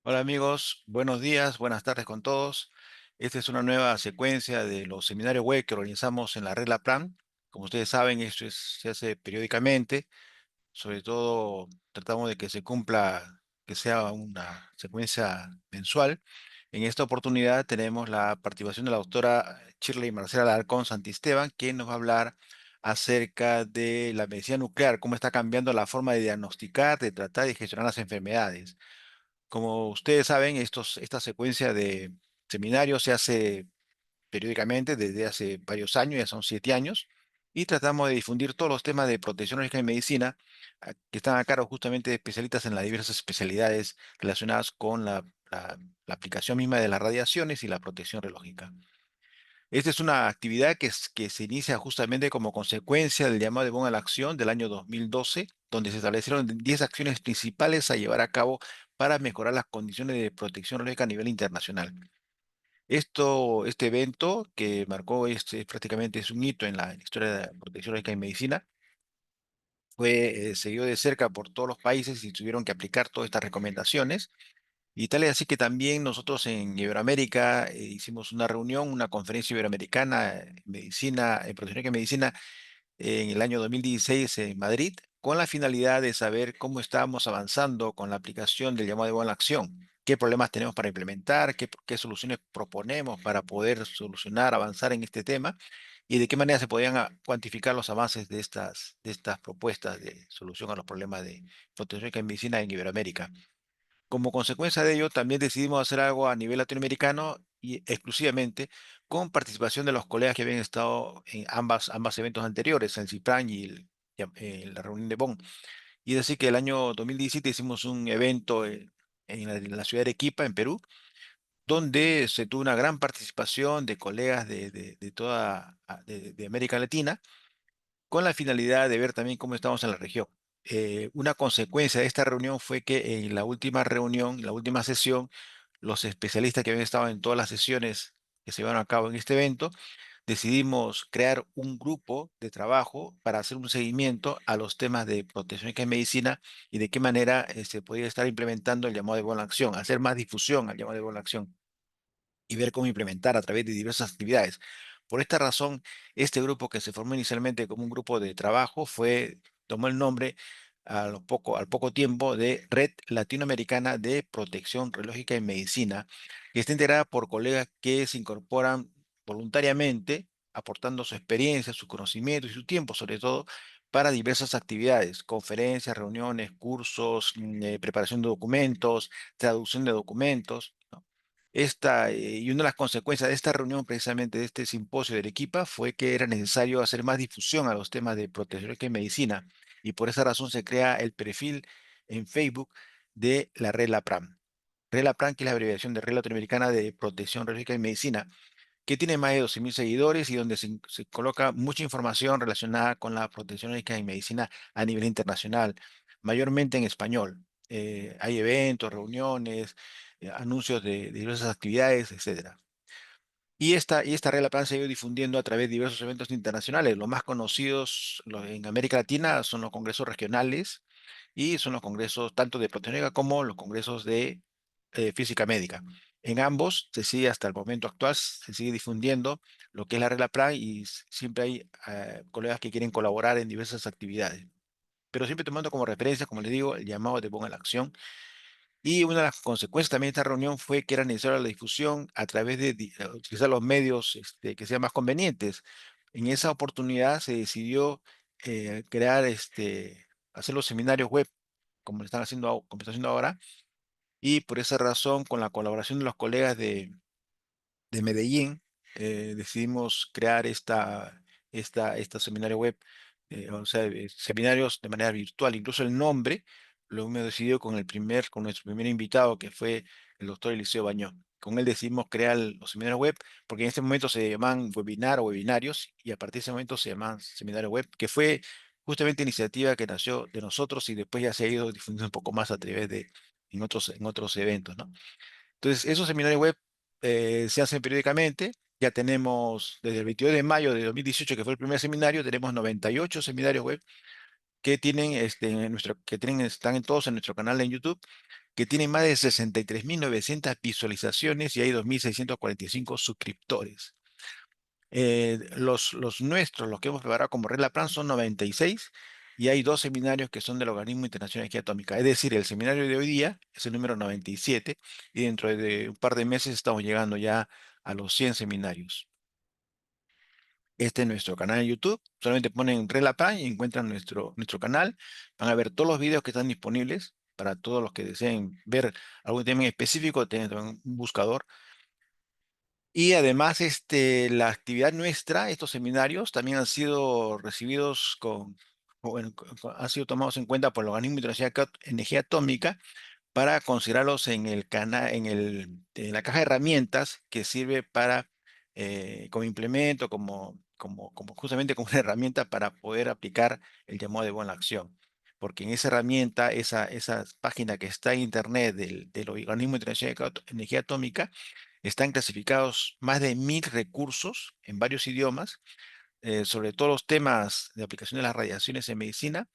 Hola amigos, buenos días, buenas tardes con todos. Esta es una nueva secuencia de los seminarios web que organizamos en la Regla Plan. Como ustedes saben, se hace periódicamente. Sobre todo tratamos de que se cumpla, que sea una secuencia mensual. En esta oportunidad tenemos la participación de la doctora Shirley Marcela Alarcón Santisteban, quien nos va a hablar acerca de la medicina nuclear, cómo está cambiando la forma de diagnosticar, de tratar y gestionar las enfermedades. Como ustedes saben, esta secuencia de seminarios se hace periódicamente desde hace varios años, ya son 7 años, y tratamos de difundir todos los temas de protección lógica y medicina que están a cargo justamente de especialistas en las diversas especialidades relacionadas con la aplicación misma de las radiaciones y la protección radiológica. Esta es una actividad que se inicia justamente como consecuencia del llamado de Bonn a la acción del año 2012, donde se establecieron 10 acciones principales a llevar a cabo para mejorar las condiciones de protección radiológica a nivel internacional. Este evento que marcó prácticamente es un hito en la historia de la protección radiológica en medicina, fue seguido de cerca por todos los países y tuvieron que aplicar todas estas recomendaciones. Y tal es así que también nosotros en Iberoamérica hicimos una reunión, una conferencia iberoamericana en medicina, en protección radiológica en medicina, en el año 2016 en Madrid, con la finalidad de saber cómo estábamos avanzando con la aplicación del llamado de buena acción, qué problemas tenemos para implementar, qué soluciones proponemos para poder solucionar, avanzar en este tema y de qué manera se podían cuantificar los avances de estas propuestas de solución a los problemas de protección en medicina en Iberoamérica. Como consecuencia de ello, también decidimos hacer algo a nivel latinoamericano y exclusivamente con participación de los colegas que habían estado en ambos eventos anteriores, el CIPRAN y la reunión de Bonn. Y es decir que el año 2017 hicimos un evento en la ciudad de Arequipa, en Perú, donde se tuvo una gran participación de colegas de toda de América Latina con la finalidad de ver también cómo estamos en la región. Una consecuencia de esta reunión fue que en la última reunión, la última sesión, los especialistas que habían estado en todas las sesiones que se llevaron a cabo en este evento, decidimos crear un grupo de trabajo para hacer un seguimiento a los temas de protección en medicina y de qué manera se podría estar implementando el llamado de buena acción, hacer más difusión al llamado de buena acción y ver cómo implementar a través de diversas actividades. Por esta razón, este grupo que se formó inicialmente como un grupo de trabajo tomó el nombre al poco tiempo de Red Latinoamericana de Protección Radiológica y Medicina, que está integrada por colegas que se incorporan voluntariamente, aportando su experiencia, su conocimiento y su tiempo, sobre todo, para diversas actividades, conferencias, reuniones, cursos, preparación de documentos, traducción de documentos, ¿no? Y una de las consecuencias de esta reunión, precisamente de este simposio de Arequipa, fue que era necesario hacer más difusión a los temas de protección y medicina. Y por esa razón se crea el perfil en Facebook de la Red LAPRAM. Red LAPRAM, que es la abreviación de Red Latinoamericana de Protección Radiológica y Medicina, que tiene más de 12.000 seguidores y donde se coloca mucha información relacionada con la protección radiológica y medicina a nivel internacional, mayormente en español. Hay eventos, reuniones, anuncios de diversas actividades, etcétera. Y esta regla plan se ha ido difundiendo a través de diversos eventos internacionales. Los más conocidos en América Latina son los congresos regionales y son los congresos tanto de protección como los congresos de física médica. En ambos se sigue hasta el momento actual, se sigue difundiendo lo que es la regla plan y siempre hay colegas que quieren colaborar en diversas actividades. Pero siempre tomando como referencia, como les digo, el llamado de Ponga la Acción, y una de las consecuencias también de esta reunión fue que era necesaria la difusión a través de utilizar los medios que sean más convenientes. En esa oportunidad se decidió hacer los seminarios web, como están haciendo, como está haciendo ahora, y por esa razón, con la colaboración de los colegas de Medellín, decidimos crear esta seminario web, o sea, seminarios de manera virtual. Incluso el nombre lo hemos decidido con nuestro primer invitado, que fue el doctor Eliseo Bañón. Con él decidimos crear los seminarios web, porque en este momento se llaman webinar o webinarios, y a partir de ese momento se llaman seminario web, que fue justamente iniciativa que nació de nosotros y después ya se ha ido difundiendo un poco más a través en otros eventos, ¿no? Entonces, esos seminarios web se hacen periódicamente. Ya tenemos, desde el 22 de mayo de 2018, que fue el primer seminario, tenemos 98 seminarios web que tienen, están todos en nuestro canal en YouTube, que tienen más de 63.900 visualizaciones y hay 2.645 suscriptores. Los nuestros, los que hemos preparado como Regla Plan, son 96 y hay dos seminarios que son del Organismo Internacional de Energía Atómica. Es decir, el seminario de hoy día es el número 97 y dentro de un par de meses estamos llegando ya a los 100 seminarios. Este es nuestro canal en YouTube. Solamente ponen Regla Plan y encuentran nuestro canal. Van a ver todos los videos que están disponibles para todos los que deseen ver algún tema en específico. Tienen también un buscador y además, la actividad nuestra, estos seminarios, también han sido recibidos bueno, han sido tomados en cuenta por el Organismo Internacional de Energía Atómica para considerarlos en el en la caja de herramientas que sirve para, como implemento, como justamente como una herramienta para poder aplicar el llamado de buena acción. Porque en esa herramienta, esa página que está en internet del Organismo Internacional de Energía Atómica, están clasificados más de 1.000 recursos en varios idiomas sobre todos los temas de aplicación de las radiaciones en medicina.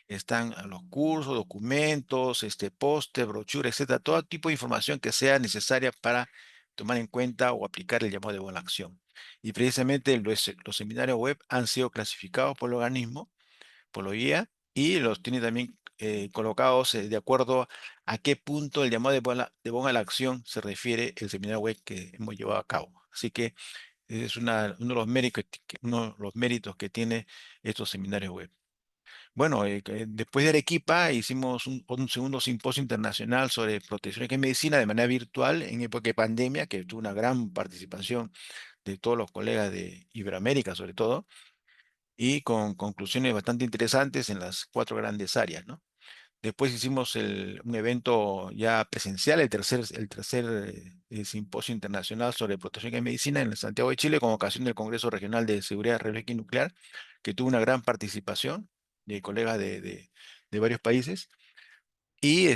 Están los cursos, documentos, póster, brochure, etcétera, todo tipo de información que sea necesaria para tomar en cuenta o aplicar el llamado de buena acción. Y precisamente los seminarios web han sido clasificados por el organismo, por la guía, y los tiene también colocados de acuerdo a qué punto el llamado de buena la acción se refiere el seminario web que hemos llevado a cabo. Así que es uno de los méritos uno de los méritos que tiene estos seminarios web. Bueno, después de Arequipa hicimos un segundo simposio internacional sobre protección en medicina de manera virtual en época de pandemia, que tuvo una gran participación de todos los colegas de Iberoamérica, sobre todo, y con conclusiones bastante interesantes en las cuatro grandes áreas, ¿no? Después hicimos un evento ya presencial, el tercer simposio internacional sobre protección en medicina en Santiago de Chile con ocasión del Congreso Regional de Seguridad Radiológica y Nuclear, que tuvo una gran participación de colegas de varios países. Y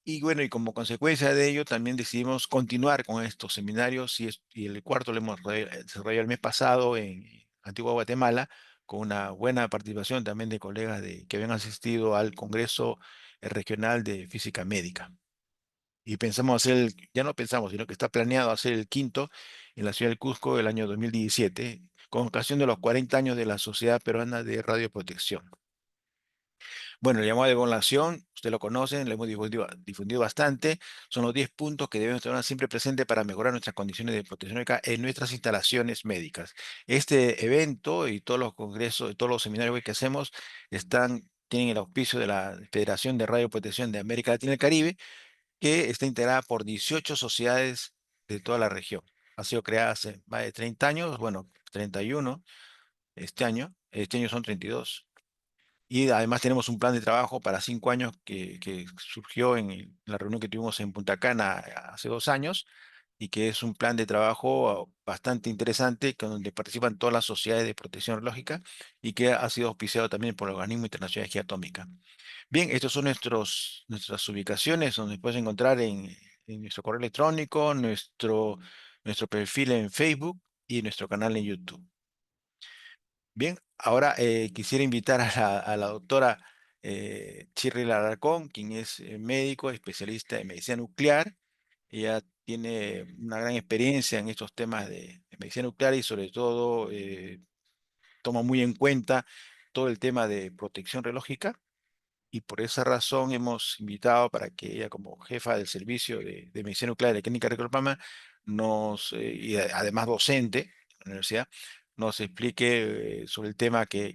y bueno, y como consecuencia de ello, también decidimos continuar con estos seminarios y el cuarto lo hemos desarrollado el mes pasado en Antigua Guatemala, con una buena participación también de colegas que habían asistido al Congreso Regional de Física Médica. Y pensamos ya no pensamos, sino que está planeado hacer el quinto en la ciudad del Cusco el año 2017, con ocasión de los 40 años de la Sociedad Peruana de Radioprotección. Bueno, el llamado de evaluación, usted lo conocen, lo hemos difundido bastante. Son los 10 puntos que debemos tener siempre presente para mejorar nuestras condiciones de protección médica en nuestras instalaciones médicas. Este evento y todos los congresos, todos los seminarios que hacemos tienen el auspicio de la Federación de Radioprotección de América Latina y el Caribe, que está integrada por 18 sociedades de toda la región. Ha sido creada hace más de 30 años, bueno, 31 este año son 32. Y además tenemos un plan de trabajo para 5 años que surgió en la reunión que tuvimos en Punta Cana hace 2 años y que es un plan de trabajo bastante interesante con donde participan todas las sociedades de protección lógica y que ha sido auspiciado también por el Organismo Internacional de Energía Atómica. Bien, estos son nuestras ubicaciones donde puedes encontrar en nuestro correo electrónico, nuestro perfil en Facebook y nuestro canal en YouTube. Bien, ahora quisiera invitar a la doctora Shirley Alarcón, quien es médico, especialista en medicina nuclear. Ella tiene una gran experiencia en estos temas de medicina nuclear y sobre todo toma muy en cuenta todo el tema de protección radiológica y por esa razón hemos invitado para que ella, como jefa del servicio de medicina nuclear de la Clínica Ricardo Palma, además docente en la universidad, nos explique sobre el tema que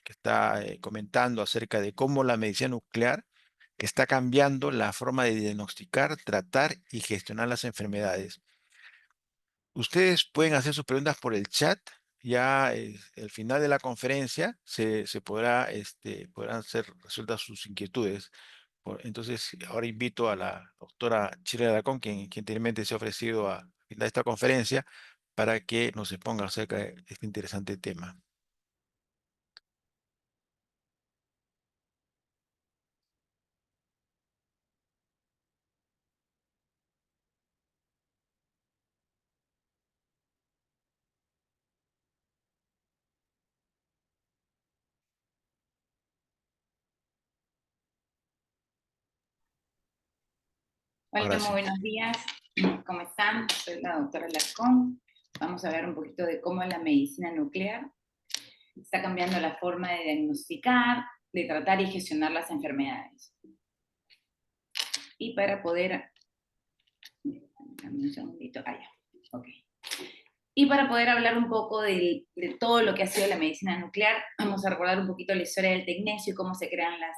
está comentando acerca de cómo la medicina nuclear está cambiando la forma de diagnosticar, tratar y gestionar las enfermedades. Ustedes pueden hacer sus preguntas por el chat. Ya al final de la conferencia podrán ser resueltas sus inquietudes. Entonces, ahora invito a la doctora Chile Alarcón, quien gentilmente se ha ofrecido a dar esta conferencia, para que nos exponga acerca de este interesante tema. Hola, Ahora muy sí. buenos días. ¿Cómo están? Soy la doctora Larcón. Vamos a hablar un poquito de cómo la medicina nuclear está cambiando la forma de diagnosticar, de tratar y gestionar las enfermedades. Y para poder... Dame un segundito. Ah, ya. Ok. Y para poder hablar un poco de todo lo que ha sido la medicina nuclear, vamos a recordar un poquito la historia del tecnecio y cómo se crean las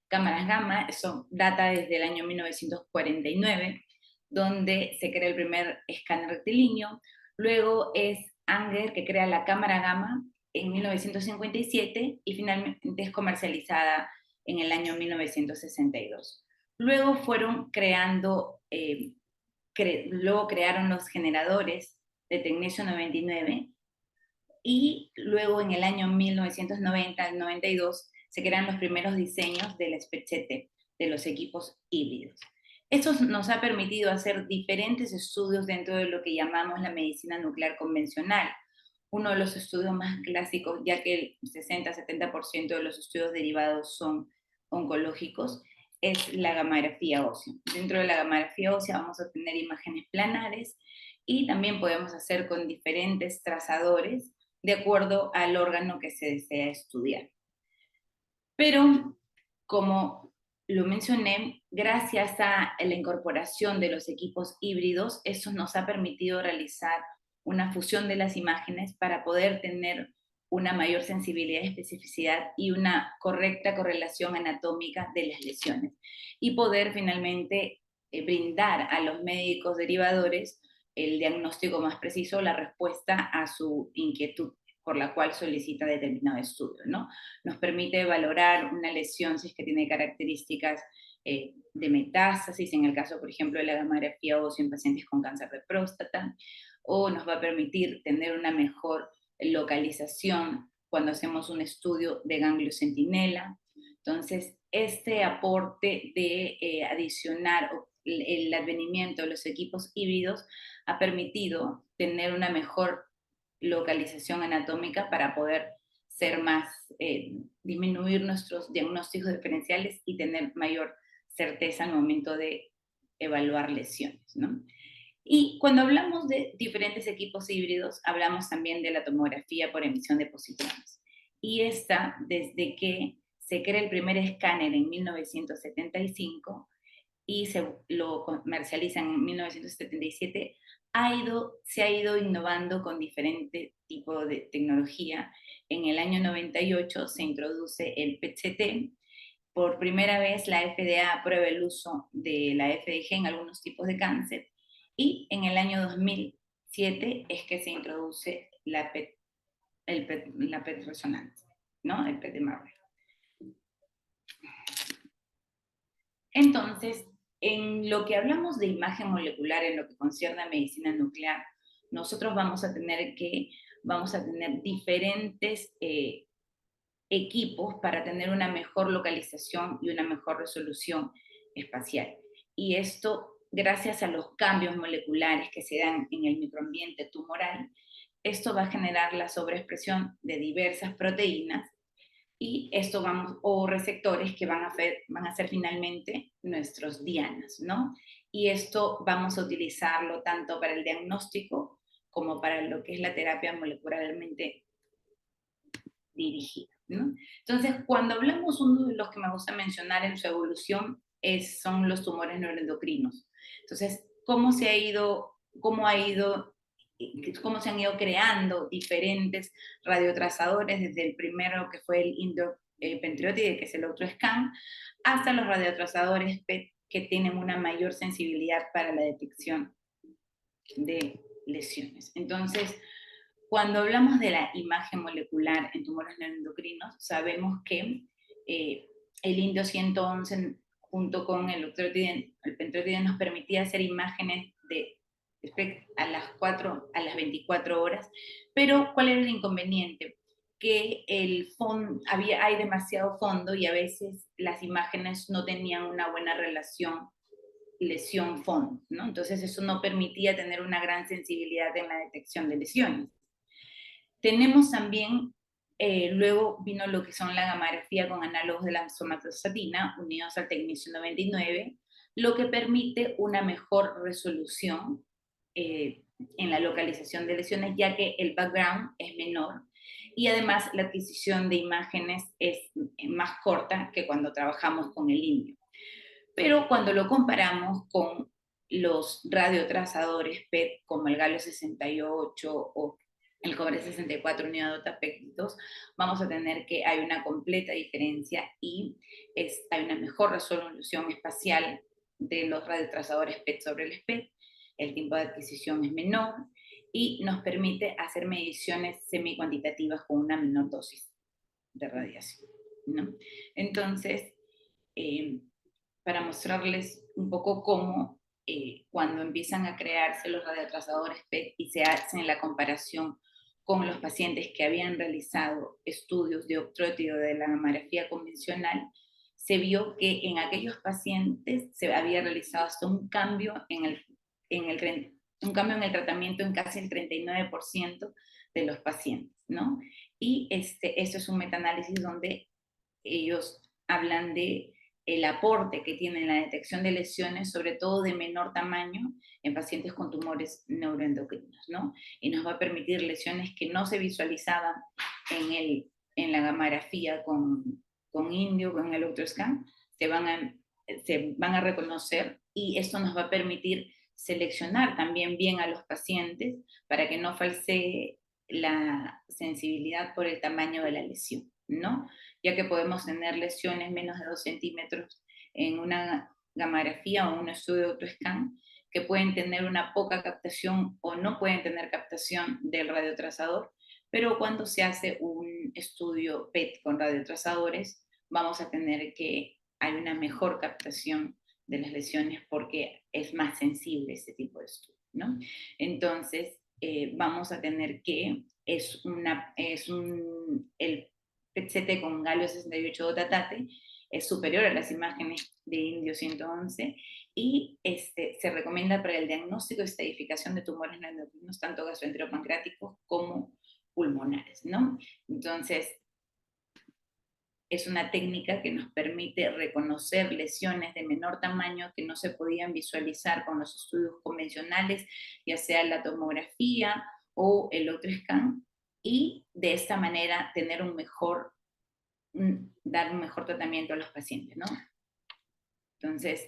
cámaras gamma. Eso data desde el año 1949, donde se crea el primer escáner rectilíneo. Luego es Anger que crea la cámara gamma en 1957 y finalmente es comercializada en el año 1962. Luego fueron creando, luego crearon los generadores de Tecnesio 99 y luego en el año 1990 al 92 se crean los primeros diseños del SPCT, de los equipos híbridos. Esto nos ha permitido hacer diferentes estudios dentro de lo que llamamos la medicina nuclear convencional. Uno de los estudios más clásicos, ya que el 60-70% de los estudios derivados son oncológicos, es la gamografía ósea. Dentro de la gamografía ósea vamos a tener imágenes planares y también podemos hacer con diferentes trazadores de acuerdo al órgano que se desea estudiar. Pero, como lo mencioné, gracias a la incorporación de los equipos híbridos, eso nos ha permitido realizar una fusión de las imágenes para poder tener una mayor sensibilidad y especificidad y una correcta correlación anatómica de las lesiones y poder finalmente brindar a los médicos derivadores el diagnóstico más preciso, la respuesta a su inquietud por la cual solicita determinado estudio, ¿no? Nos permite valorar una lesión si es que tiene características de metástasis, en el caso, por ejemplo, de la gamografía ósea en pacientes con cáncer de próstata, o nos va a permitir tener una mejor localización cuando hacemos un estudio de ganglio centinela. Entonces, este aporte de adicionar el advenimiento de los equipos híbridos ha permitido tener una mejor localización anatómica para poder ser más, disminuir nuestros diagnósticos diferenciales y tener mayor certeza al momento de evaluar lesiones, ¿no? Y cuando hablamos de diferentes equipos híbridos, hablamos también de la tomografía por emisión de positrones. Y esta, desde que se crea el primer escáner en 1975 y se lo comercializan en 1977, se ha ido innovando con diferente tipo de tecnología. En el año 98 se introduce el PET-CT. Por primera vez la FDA aprueba el uso de la FDG en algunos tipos de cáncer y en el año 2007 es que se introduce la PET resonancia, ¿no? El PET de Marley. Entonces, en lo que hablamos de imagen molecular, en lo que concierne a medicina nuclear, nosotros vamos a tener diferentes equipos para tener una mejor localización y una mejor resolución espacial. Y esto, gracias a los cambios moleculares que se dan en el microambiente tumoral, esto va a generar la sobreexpresión de diversas proteínas y esto o receptores que van a ser finalmente nuestros dianas, ¿no? Y esto vamos a utilizarlo tanto para el diagnóstico como para lo que es la terapia molecularmente dirigida, ¿no? Entonces, cuando hablamos, uno de los que me gusta mencionar en su evolución son los tumores neuroendocrinos. Entonces, cómo se han ido creando diferentes radiotrazadores, desde el primero que fue el pentriótide, que es el otro scan, hasta los radiotrazadores PET que tienen una mayor sensibilidad para la detección de lesiones. Entonces, cuando hablamos de la imagen molecular en tumores neuroendocrinos, sabemos que el indio 111 junto con el pentriótide nos permitía hacer imágenes a las 24 horas, pero ¿cuál era el inconveniente? Que hay demasiado fondo y a veces las imágenes no tenían una buena relación lesión-fondo, ¿no? Entonces eso no permitía tener una gran sensibilidad en la detección de lesiones. Tenemos también, luego vino lo que son la gamografía con análogos de la somatostatina unidos al tecnesio 99, lo que permite una mejor resolución en la localización de lesiones, ya que el background es menor y además la adquisición de imágenes es más corta que cuando trabajamos con el indio. Pero cuando lo comparamos con los radiotrazadores PET como el galio 68 o el cobre 64 unidad otapécticos, vamos a tener que hay una completa diferencia y hay una mejor resolución espacial de los radiotrazadores PET sobre el SPECT, el tiempo de adquisición es menor y nos permite hacer mediciones semi-cuantitativas con una menor dosis de radiación, ¿no? Entonces, eh, para mostrarles un poco cómo cuando empiezan a crearse los radiotrasadores PET y se hace la comparación con los pacientes que habían realizado estudios de octrótido de la mamografía convencional, se vio que en aquellos pacientes se había realizado hasta un cambio un cambio en el tratamiento en casi el 39% de los pacientes, ¿no? Y esto es un metaanálisis donde ellos hablan de el aporte que tiene en la detección de lesiones, sobre todo de menor tamaño, en pacientes con tumores neuroendocrinos, ¿no? Y nos va a permitir lesiones que no se visualizaban en la gamografía con indio, con el ultrascan, se van a reconocer y esto nos va a permitir seleccionar también bien a los pacientes para que no falsee la sensibilidad por el tamaño de la lesión, ¿no? Ya que podemos tener lesiones menos de 2 centímetros en una gamografía o un estudio de autoscan que pueden tener una poca captación o no pueden tener captación del radiotrazador, pero cuando se hace un estudio PET con radiotrazadores, vamos a tener que hay una mejor captación de las lesiones porque es más sensible este tipo de estudio, ¿no? Entonces, vamos a tener que el PET-CT con galio 68 Dotatate es superior a las imágenes de indio 111 y se recomienda para el diagnóstico y estadificación de tumores no endocrinos, tanto gastroenteropancreáticos como pulmonares, ¿no? Entonces, es una técnica que nos permite reconocer lesiones de menor tamaño que no se podían visualizar con los estudios convencionales, ya sea la tomografía o el otro scan, y de esta manera tener dar un mejor tratamiento a los pacientes, ¿no? Entonces,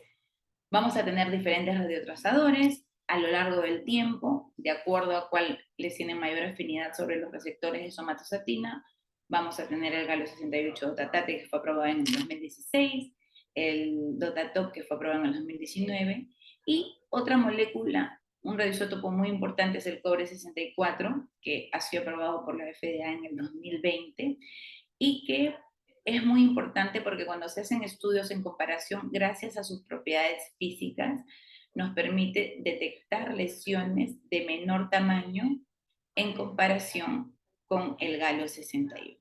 vamos a tener diferentes radiotrazadores a lo largo del tiempo, de acuerdo a cuál les tiene mayor afinidad sobre los receptores de somatostatina. Vamos a tener el galio 68 dotatate, que fue aprobado en el 2016, el dotatop, que fue aprobado en el 2019, y otra molécula, un radioisótopo muy importante, es el cobre 64, que ha sido aprobado por la FDA en el 2020, y que es muy importante porque cuando se hacen estudios en comparación, gracias a sus propiedades físicas, nos permite detectar lesiones de menor tamaño en comparación con el galio 68.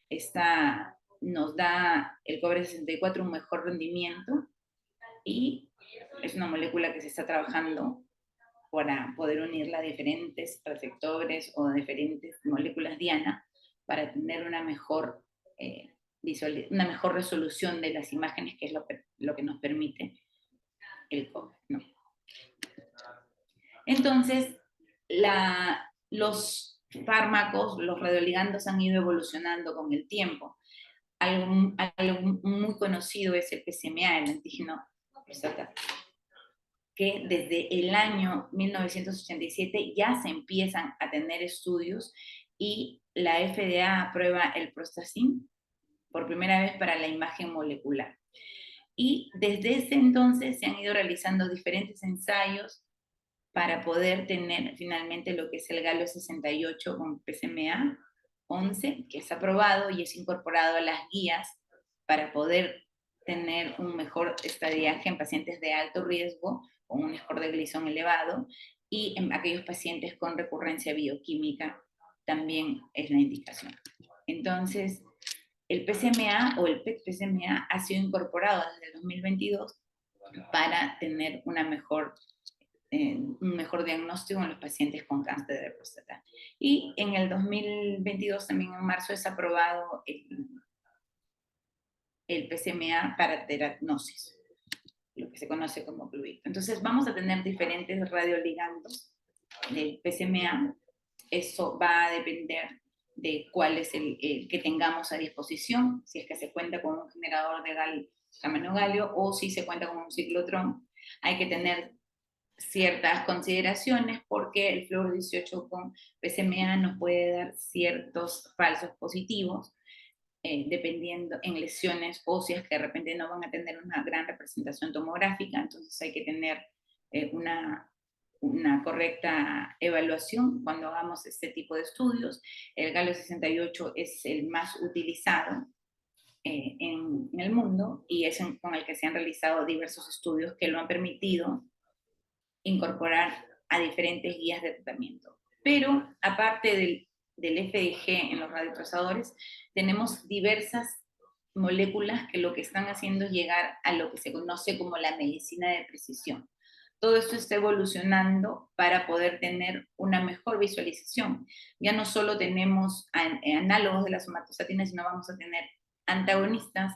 Esta nos da el cobre 64 un mejor rendimiento y es una molécula que se está trabajando para poder unirla a diferentes receptores o diferentes moléculas diana para tener eh, una mejor resolución de las imágenes, que es lo que nos permite el cobre, ¿no? Entonces, los fármacos, los radioligandos han ido evolucionando con el tiempo. Algo muy conocido es el PSMA, el antígeno receptor, que desde el año 1987 ya se empiezan a tener estudios y la FDA aprueba el Prostacin por primera vez para la imagen molecular. Y desde ese entonces se han ido realizando diferentes ensayos para poder tener finalmente lo que es el galio 68 con PSMA 11, que es aprobado y es incorporado a las guías para poder tener un mejor estadiaje en pacientes de alto riesgo con un score de Gleason elevado y en aquellos pacientes con recurrencia bioquímica también es la indicación. Entonces, el PSMA o el PET-PSMA ha sido incorporado desde el 2022 para tener un mejor diagnóstico en los pacientes con cáncer de próstata. Y en el 2022, también en marzo, es aprobado el PSMA para terapnosis. lo que se conoce como Pluvicto. Entonces vamos a tener diferentes radioligandos del PSMA. Eso va a depender de cuál es el que tengamos a disposición, si es que se cuenta con un generador de galio o si se cuenta con un ciclotrón. Hay que tener ciertas consideraciones porque el flúor 18 con PSMA nos puede dar ciertos falsos positivos, dependiendo en lesiones óseas que de repente no van a tener una gran representación tomográfica, entonces hay que tener una correcta evaluación cuando hagamos este tipo de estudios. El galio 68 es el más utilizado en el mundo y es con el que se han realizado diversos estudios que lo han permitido incorporar a diferentes guías de tratamiento. Pero aparte del FDG en los radiotrasadores, tenemos diversas moléculas que lo que están haciendo es llegar a lo que se conoce como la medicina de precisión. Todo esto está evolucionando para poder tener una mejor visualización. Ya no solo tenemos análogos de la somatostatina, sino vamos a tener antagonistas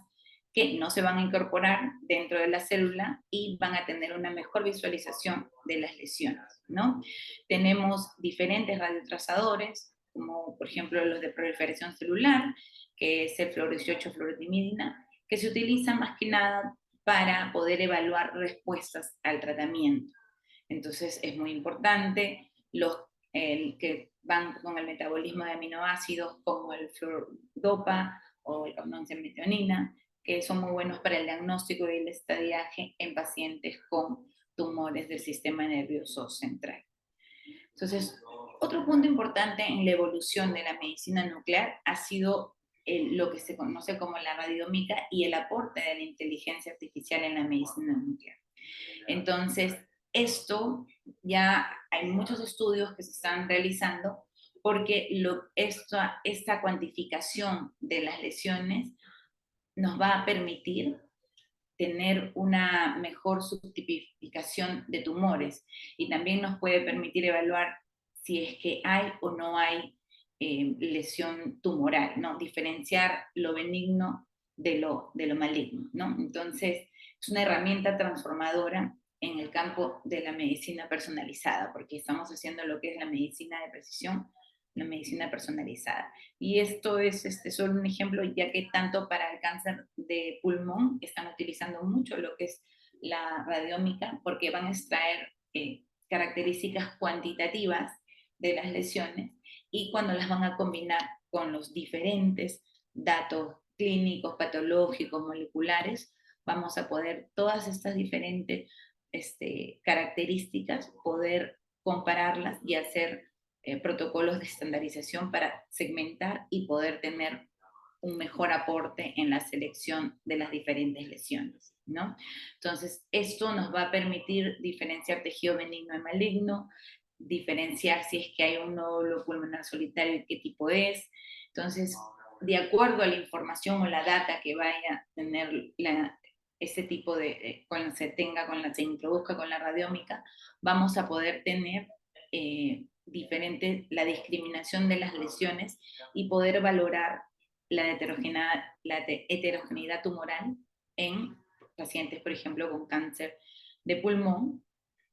que no se van a incorporar dentro de la célula y van a tener una mejor visualización de las lesiones, ¿no? Tenemos diferentes radiotrazadores, como por ejemplo los de proliferación celular, que es el fluor 18 fluorotimidina, que se utilizan más que nada para poder evaluar respuestas al tratamiento. Entonces es muy importante los que van con el metabolismo de aminoácidos, como el fluordopa o el metionina, que son muy buenos para el diagnóstico y el estadiaje en pacientes con tumores del sistema nervioso central. Entonces, otro punto importante en la evolución de la medicina nuclear ha sido lo que se conoce como la radiómica y el aporte de la inteligencia artificial en la medicina nuclear. Entonces, esto ya hay muchos estudios que se están realizando porque esta cuantificación de las lesiones nos va a permitir tener una mejor subtipificación de tumores y también nos puede permitir evaluar si es que hay o no hay lesión tumoral, ¿no? Diferenciar lo benigno de lo maligno, ¿no? Entonces, es una herramienta transformadora en el campo de la medicina personalizada, porque estamos haciendo lo que es la medicina de precisión, la medicina personalizada. Y esto es solo un ejemplo, ya que tanto para el cáncer de pulmón están utilizando mucho lo que es la radiómica, porque van a extraer características cuantitativas de las lesiones y cuando las van a combinar con los diferentes datos clínicos, patológicos, moleculares, vamos a poder todas estas diferentes características, poder compararlas y hacer protocolos de estandarización para segmentar y poder tener un mejor aporte en la selección de las diferentes lesiones, ¿no? Entonces, esto nos va a permitir diferenciar tejido benigno y maligno, diferenciar si es que hay un nódulo pulmonar solitario y qué tipo es. Entonces, de acuerdo a la información o la data que vaya a tener ese tipo de, cuando se introduzca con la radiómica, vamos a poder tener la discriminación de las lesiones y poder valorar la heterogeneidad tumoral en pacientes, por ejemplo, con cáncer de pulmón,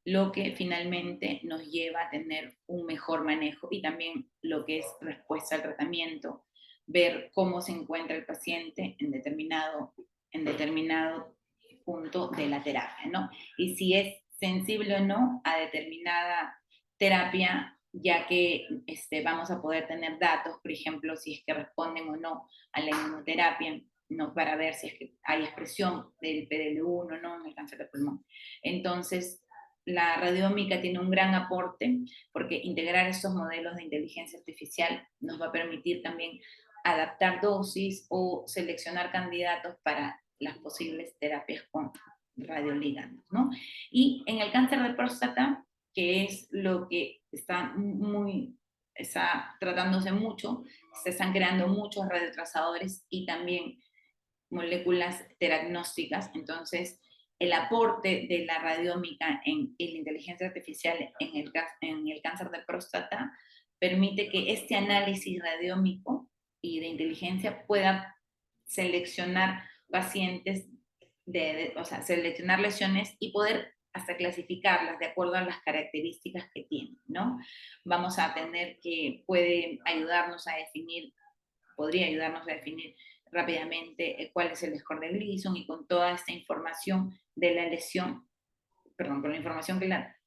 lo que finalmente nos lleva a tener un mejor manejo y también lo que es respuesta al tratamiento, ver cómo se encuentra el paciente en determinado punto de la terapia, ¿no? Y si es sensible o no a determinada terapia, ya que vamos a poder tener datos, por ejemplo, si es que responden o no a la inmunoterapia, ¿no? Para ver si es que hay expresión del PDL1 o no en el cáncer de pulmón. Entonces, la radiómica tiene un gran aporte porque integrar estos modelos de inteligencia artificial nos va a permitir también adaptar dosis o seleccionar candidatos para las posibles terapias con radioligandos, ¿no? Y en el cáncer de próstata, que es lo que está tratándose mucho, se están creando muchos radiotrazadores y también moléculas teragnósticas, entonces el aporte de la radiómica en la inteligencia artificial en el cáncer de próstata permite que este análisis radiómico y de inteligencia pueda seleccionar pacientes o sea, seleccionar lesiones y poder hasta clasificarlas de acuerdo a las características que tienen, ¿no? Vamos a tener que puede ayudarnos a definir, podría ayudarnos a definir rápidamente cuál es el score de Gleason, y con toda esta información de la lesión, perdón, con la información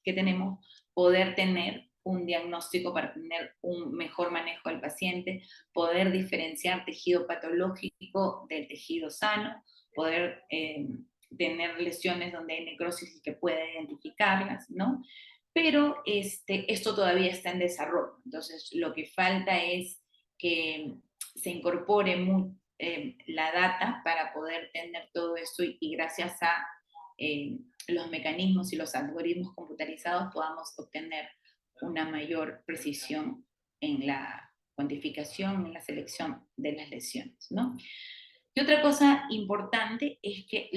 que tenemos, poder tener un diagnóstico para tener un mejor manejo del paciente, poder diferenciar tejido patológico del tejido sano, poder tener lesiones donde hay necrosis y que pueda identificarlas, ¿no? Pero esto todavía está en desarrollo, entonces lo que falta es que se incorpore la data para poder tener todo esto, y gracias a los mecanismos y los algoritmos computarizados podamos obtener una mayor precisión en la cuantificación, en la selección de las lesiones, ¿no? Y otra cosa importante es que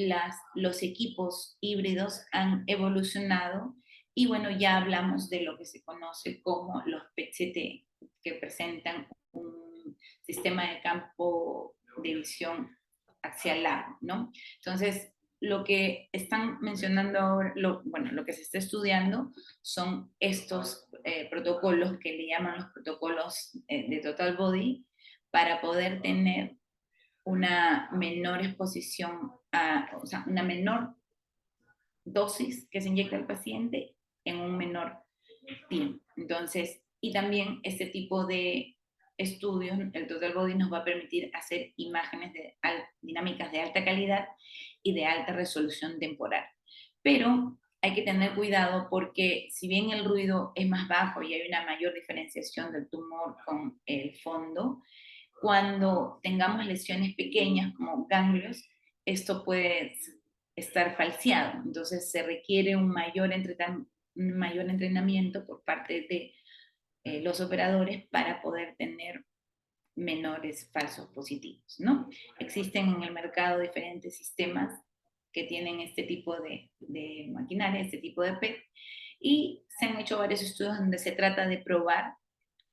los equipos híbridos han evolucionado, y bueno, ya hablamos de lo que se conoce como los PET-CT, que presentan un sistema de campo de visión axial largo, ¿no? Entonces, lo que están mencionando ahora, bueno, lo que se está estudiando son estos protocolos que le llaman los protocolos de total body, para poder tener una menor exposición, o sea, una menor dosis que se inyecta al paciente en un menor tiempo. Entonces, y también este tipo de estudios, el Total Body nos va a permitir hacer imágenes dinámicas de alta calidad y de alta resolución temporal. Pero hay que tener cuidado porque si bien el ruido es más bajo y hay una mayor diferenciación del tumor con el fondo, cuando tengamos lesiones pequeñas como ganglios, esto puede estar falseado. Entonces se requiere un mayor entrenamiento por parte de los operadores para poder tener menores falsos positivos, ¿no? Existen en el mercado diferentes sistemas que tienen este tipo de maquinaria, este tipo de PET, y se han hecho varios estudios donde se trata de probar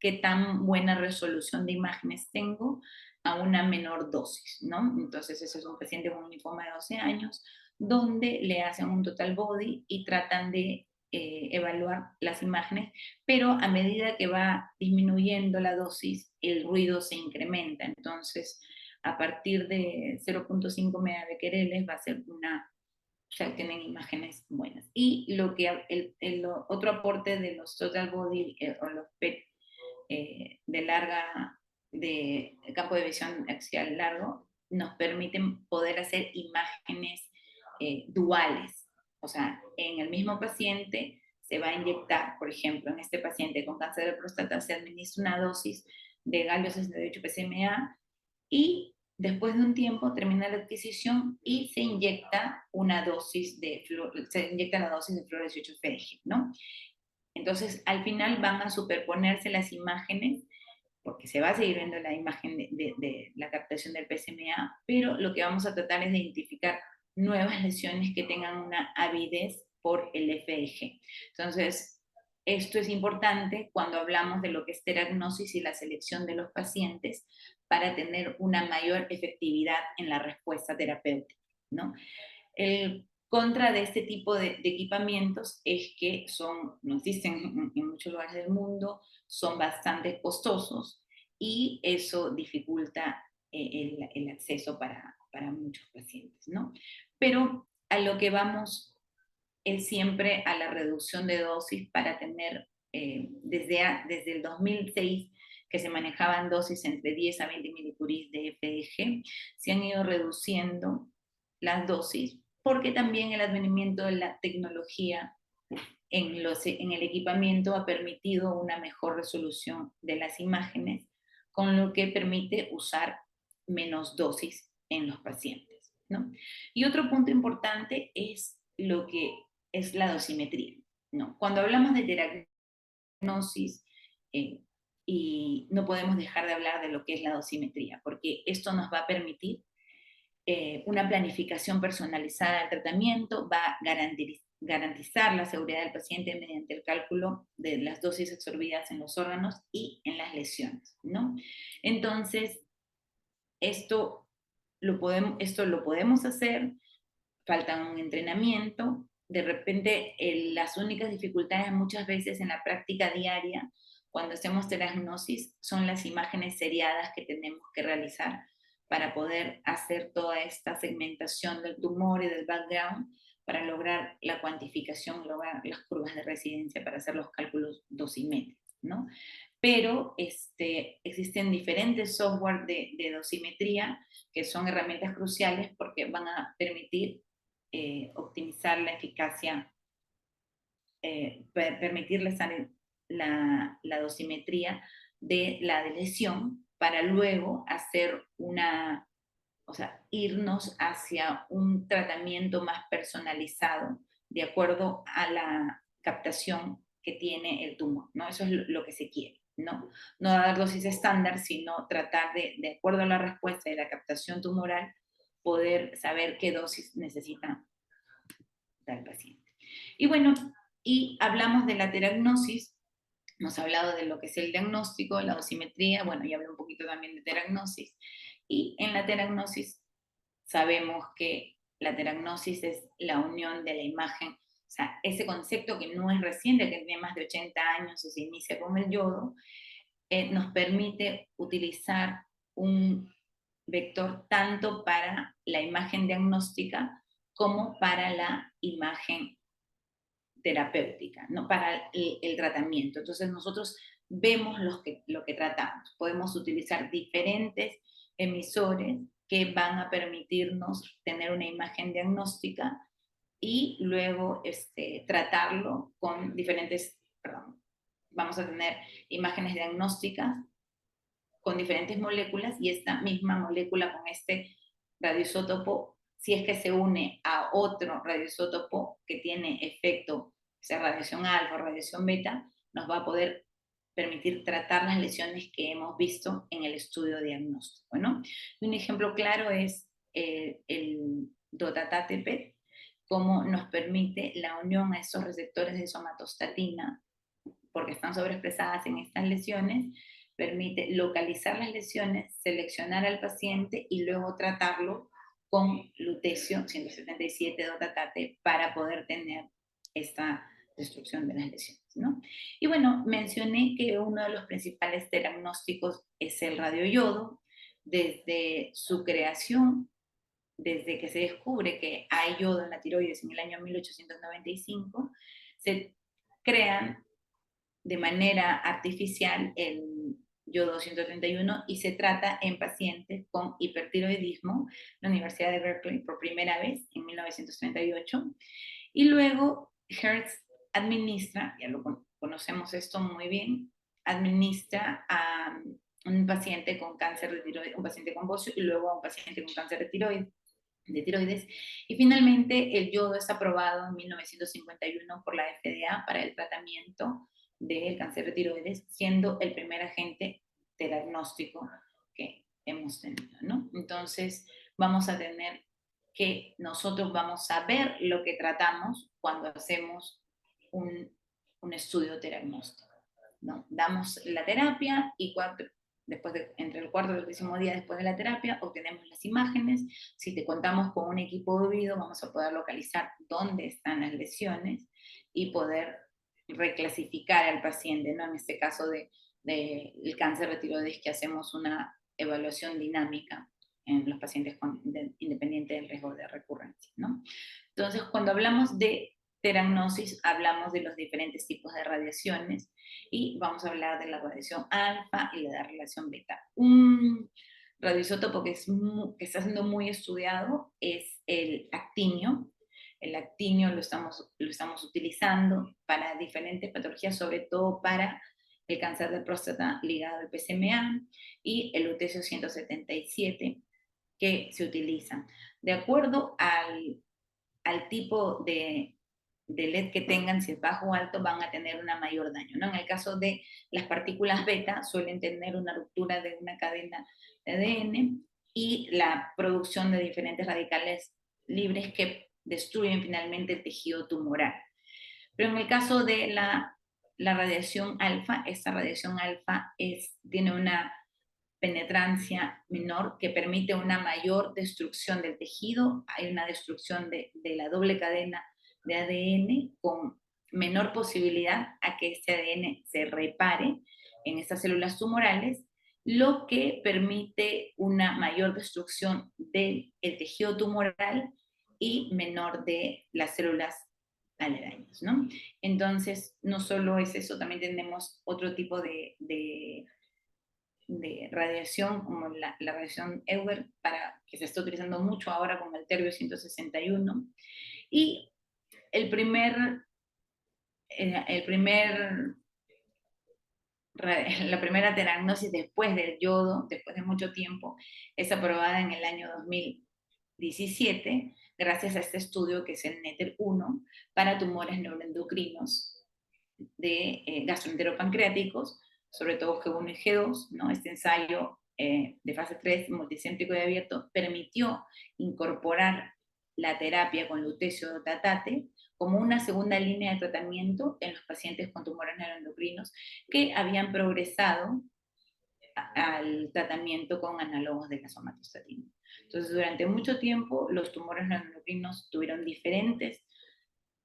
qué tan buena resolución de imágenes tengo a una menor dosis, ¿no? Entonces, ese es un paciente con un linfoma de 12 años, donde le hacen un total body y tratan de evaluar las imágenes, pero a medida que va disminuyendo la dosis, el ruido se incrementa. Entonces, a partir de 0.5 megabequereles va a ser o sea, tienen imágenes buenas. Y lo que otro aporte de los total body o los PET de campo de visión axial largo, nos permiten poder hacer imágenes duales. O sea, en el mismo paciente se va a inyectar, por ejemplo, en este paciente con cáncer de próstata se administra una dosis de galio 68 PSMA, y después de un tiempo termina la adquisición y se inyecta se inyecta la dosis de flor 18 FDG, ¿no? Entonces, al final van a superponerse las imágenes, porque se va a seguir viendo la imagen de la captación del PSMA, pero lo que vamos a tratar es de identificar nuevas lesiones que tengan una avidez por el FDG. Entonces, esto es importante cuando hablamos de lo que es teragnosis y la selección de los pacientes para tener una mayor efectividad en la respuesta terapéutica, ¿no? El contra de este tipo de equipamientos es que no existen en muchos lugares del mundo, son bastante costosos, y eso dificulta el acceso para muchos pacientes, ¿no? Pero a lo que vamos es siempre a la reducción de dosis para tener, desde el 2006, que se manejaban dosis entre 10 a 20 milicuries de FDG, se han ido reduciendo las dosis, porque también el advenimiento de la tecnología en el equipamiento ha permitido una mejor resolución de las imágenes, con lo que permite usar menos dosis en los pacientes, ¿no? Y otro punto importante es lo que es la dosimetría, ¿no? Cuando hablamos de teragnosis, y no podemos dejar de hablar de lo que es la dosimetría, porque esto nos va a permitir una planificación personalizada del tratamiento, va a garantizar la seguridad del paciente mediante el cálculo de las dosis absorbidas en los órganos y en las lesiones, ¿no? Entonces, esto lo podemos hacer falta un entrenamiento. De repente, las únicas dificultades muchas veces en la práctica diaria, cuando hacemos teragnosis, son las imágenes seriadas que tenemos que realizar para poder hacer toda esta segmentación del tumor y del background, para lograr la cuantificación, lograr las curvas de residencia, para hacer los cálculos dosimétricos, ¿no? Pero existen diferentes software de dosimetría que son herramientas cruciales porque van a permitir optimizar la eficacia, permitirles la dosimetría de la lesión para luego hacer o sea, irnos hacia un tratamiento más personalizado de acuerdo a la captación que tiene el tumor, ¿no? Eso es lo que se quiere, ¿no? No dar dosis estándar, sino tratar de acuerdo a la respuesta de la captación tumoral, poder saber qué dosis necesita el paciente. Y bueno, y hablamos de la teragnosis, hemos hablado de lo que es el diagnóstico, la dosimetría, bueno, y hablé un poquito también de teragnosis. Y en la teragnosis sabemos que la teragnosis es la unión de la imagen, o sea, ese concepto que no es reciente, que tiene más de 80 años y se inicia con el yodo, nos permite utilizar un vector tanto para la imagen diagnóstica como para la imagen terapéutica, ¿no? Para el tratamiento. Entonces nosotros vemos lo que tratamos. Podemos utilizar diferentes emisores que van a permitirnos tener una imagen diagnóstica y luego tratarlo con diferentes, perdón, vamos a tener imágenes diagnósticas con diferentes moléculas y esta misma molécula con este radioisótopo, si es que se une a otro radioisótopo que tiene efecto, sea radiación alfa o radiación beta, nos va a poder permitir tratar las lesiones que hemos visto en el estudio diagnóstico, ¿no? Un ejemplo claro es el dotatate PET, cómo nos permite la unión a esos receptores de somatostatina, porque están sobreexpresadas en estas lesiones, permite localizar las lesiones, seleccionar al paciente y luego tratarlo con lutecio 177 dotatate para poder tener esta destrucción de las lesiones, ¿no? Y bueno, mencioné que uno de los principales diagnósticos es el radioyodo. Desde su creación, desde que se descubre que hay yodo en la tiroides en el año 1895, se crean de manera artificial el yodo 131 y se trata en pacientes con hipertiroidismo en la Universidad de Berkeley por primera vez en 1938. Y luego Hertz administra, ya lo conocemos esto muy bien, administra a un paciente con cáncer de tiroides, un paciente con bocio y luego a un paciente con cáncer de tiroides. Y finalmente el yodo es aprobado en 1951 por la FDA para el tratamiento del cáncer de tiroides, siendo el primer agente diagnóstico que hemos tenido, ¿no? Entonces vamos a tener que nosotros vamos a ver lo que tratamos cuando hacemos un estudio diagnóstico, ¿no? Damos la terapia y entre el cuarto y el décimo día después de la terapia obtenemos las imágenes. Si te contamos con un equipo de oído, vamos a poder localizar dónde están las lesiones y poder reclasificar al paciente, ¿no? En este caso el cáncer de tiroides, que hacemos una evaluación dinámica en los pacientes independiente del riesgo de recurrencia, ¿no? Entonces, cuando hablamos de teragnosis, hablamos de los diferentes tipos de radiaciones y vamos a hablar de la radiación alfa y de la radiación beta. Un radioisótopo que está siendo muy estudiado es el actinio. El actinio lo estamos utilizando para diferentes patologías, sobre todo para el cáncer de próstata ligado al PSMA y el lutecio 177 que se utilizan. De acuerdo al tipo de LED que tengan, si es bajo o alto, van a tener una mayor daño, ¿no? En el caso de las partículas beta, suelen tener una ruptura de una cadena de ADN y la producción de diferentes radicales libres que destruyen finalmente el tejido tumoral. Pero en el caso de la radiación alfa, esta radiación alfa tiene una penetrancia menor que permite una mayor destrucción del tejido, hay una destrucción de la doble cadena de ADN con menor posibilidad a que este ADN se repare en estas células tumorales, lo que permite una mayor destrucción del tejido tumoral y menor de las células aledañas, ¿no? Entonces, no solo es eso, también tenemos otro tipo de radiación, como la radiación Euler, que se está utilizando mucho ahora con el Terbio 161. Y el primer, el primer, la primera teragnosis después del yodo, después de mucho tiempo, es aprobada en el año 2017, gracias a este estudio que es el NETER-1 para tumores neuroendocrinos de gastroenteropancreáticos, sobre todo G1 y G2, ¿no? Este ensayo de fase 3 multicéntrico y abierto permitió incorporar la terapia con lutecio dotatate como una segunda línea de tratamiento en los pacientes con tumores neuroendocrinos que habían progresado al tratamiento con análogos de la somatostatina. Entonces, durante mucho tiempo, los tumores neuroendocrinos tuvieron diferentes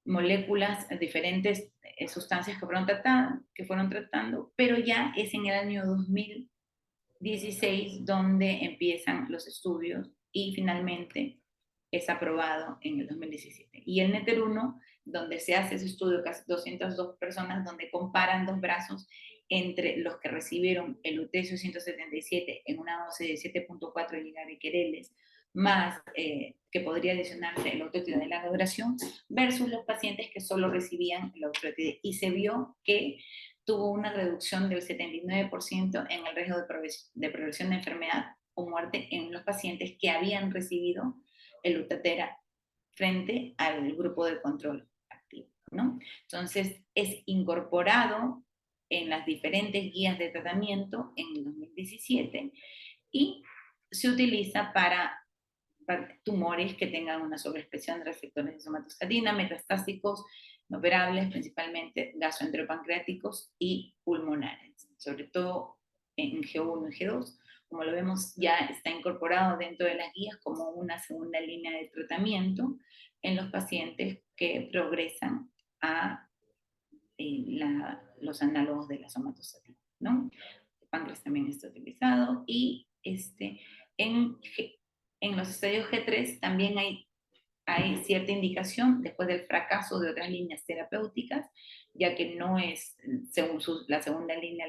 moléculas, diferentes sustancias que fueron tratando, pero ya es en el año 2016 donde empiezan los estudios y finalmente es aprobado en el 2017. Y el NETER-1, donde se hace ese estudio, casi 202 personas, donde comparan dos brazos entre los que recibieron el lutecio 177 en una dosis de 7.4 gigabequereles, más que podría adicionarse el autotide de larga duración, versus los pacientes que solo recibían el autotide. Y se vio que tuvo una reducción del 79% en el riesgo de progresión de enfermedad o muerte en los pacientes que habían recibido el Lutathera frente al grupo de control activo, ¿no? Entonces, es incorporado en las diferentes guías de tratamiento en el 2017 y se utiliza para tumores que tengan una sobreexpresión de receptores de somatostatina, metastásicos, no operables, principalmente gastroenteropancreáticos y pulmonares, sobre todo en G1 y G2. Como lo vemos, ya está incorporado dentro de las guías como una segunda línea de tratamiento en los pacientes que progresan a los análogos de la somatostatina, ¿no? El páncreas también está utilizado y en, en los estadios G3 también hay cierta indicación después del fracaso de otras líneas terapéuticas, ya que no es según la segunda línea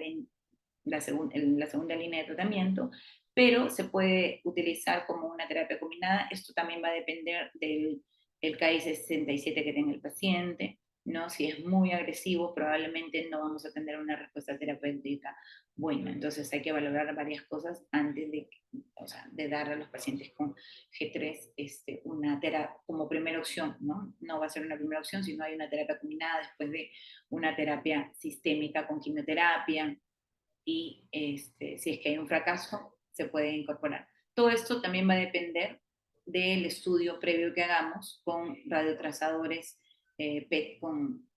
la segunda línea de tratamiento, pero se puede utilizar como una terapia combinada. Esto también va a depender del KI67 que tenga el paciente, ¿no? Si es muy agresivo, probablemente no vamos a tener una respuesta terapéutica buena. Entonces hay que valorar varias cosas antes de, o sea, de dar a los pacientes con G3 una terapia como primera opción, ¿no? No va a ser una primera opción, sino hay una terapia combinada después de una terapia sistémica con quimioterapia, y si es que hay un fracaso, se puede incorporar. Todo esto también va a depender del estudio previo que hagamos con radiotrazadores PET con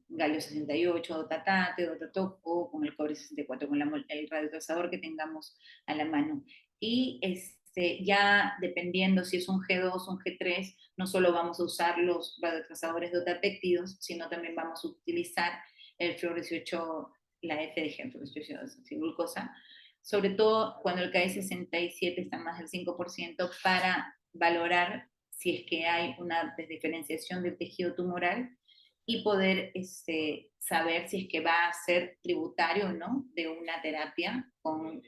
galio 68, dotatate, dotatoc, o con el cobre 64, con el radiotrazador que tengamos a la mano. Y ya dependiendo si es un G2 o un G3, no solo vamos a usar los radiotrazadores dotapéptidos, sino también vamos a utilizar el fluor 18, la FDG, glucosa, sobre todo cuando el KI67 está más del 5%, para valorar si es que hay una desdiferenciación del tejido tumoral y poder saber si es que va a ser tributario o no de una terapia con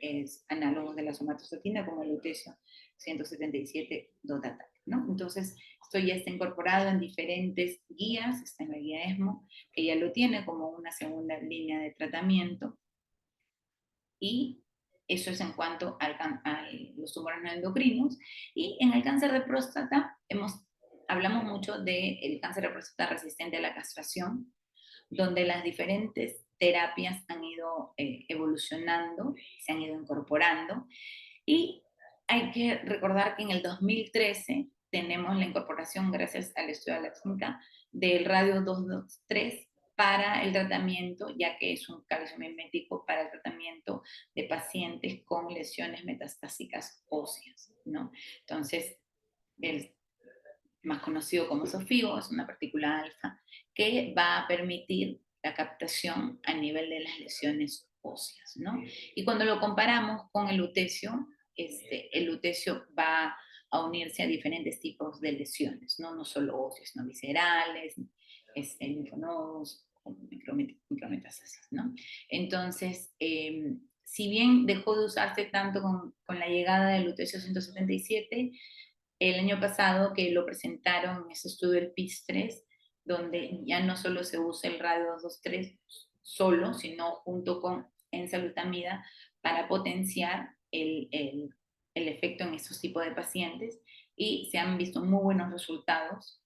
análogos de la somatostatina como el lutecio 177 dotatate, ¿no? Entonces, esto ya está incorporado en diferentes guías, está en la guía ESMO, que ya lo tiene como una segunda línea de tratamiento, y eso es en cuanto a los tumores no endocrinos. Y en el cáncer de próstata hablamos mucho del cáncer de próstata resistente a la castración, donde las diferentes terapias han ido evolucionando, se han ido incorporando, y hay que recordar que en el 2013 tenemos la incorporación, gracias al estudio de la clínica, del radio 223 para el tratamiento, ya que es un calcio mimético para el tratamiento de pacientes con lesiones metastásicas óseas, ¿no? Entonces, el más conocido como SOFIO es una partícula alfa que va a permitir la captación a nivel de las lesiones óseas, ¿no? Y cuando lo comparamos con el lutecio va a unirse a diferentes tipos de lesiones, ¿no? No solo óseas, no viscerales, linfonodos, micrometástasis, ¿no? Entonces, si bien dejó de usarse tanto con la llegada del lutecio 177, el año pasado que lo presentaron en ese estudio del PIS-3, donde ya no solo se usa el radio 223 solo, sino junto con enzalutamida para potenciar el efecto en estos tipos de pacientes, y se han visto muy buenos resultados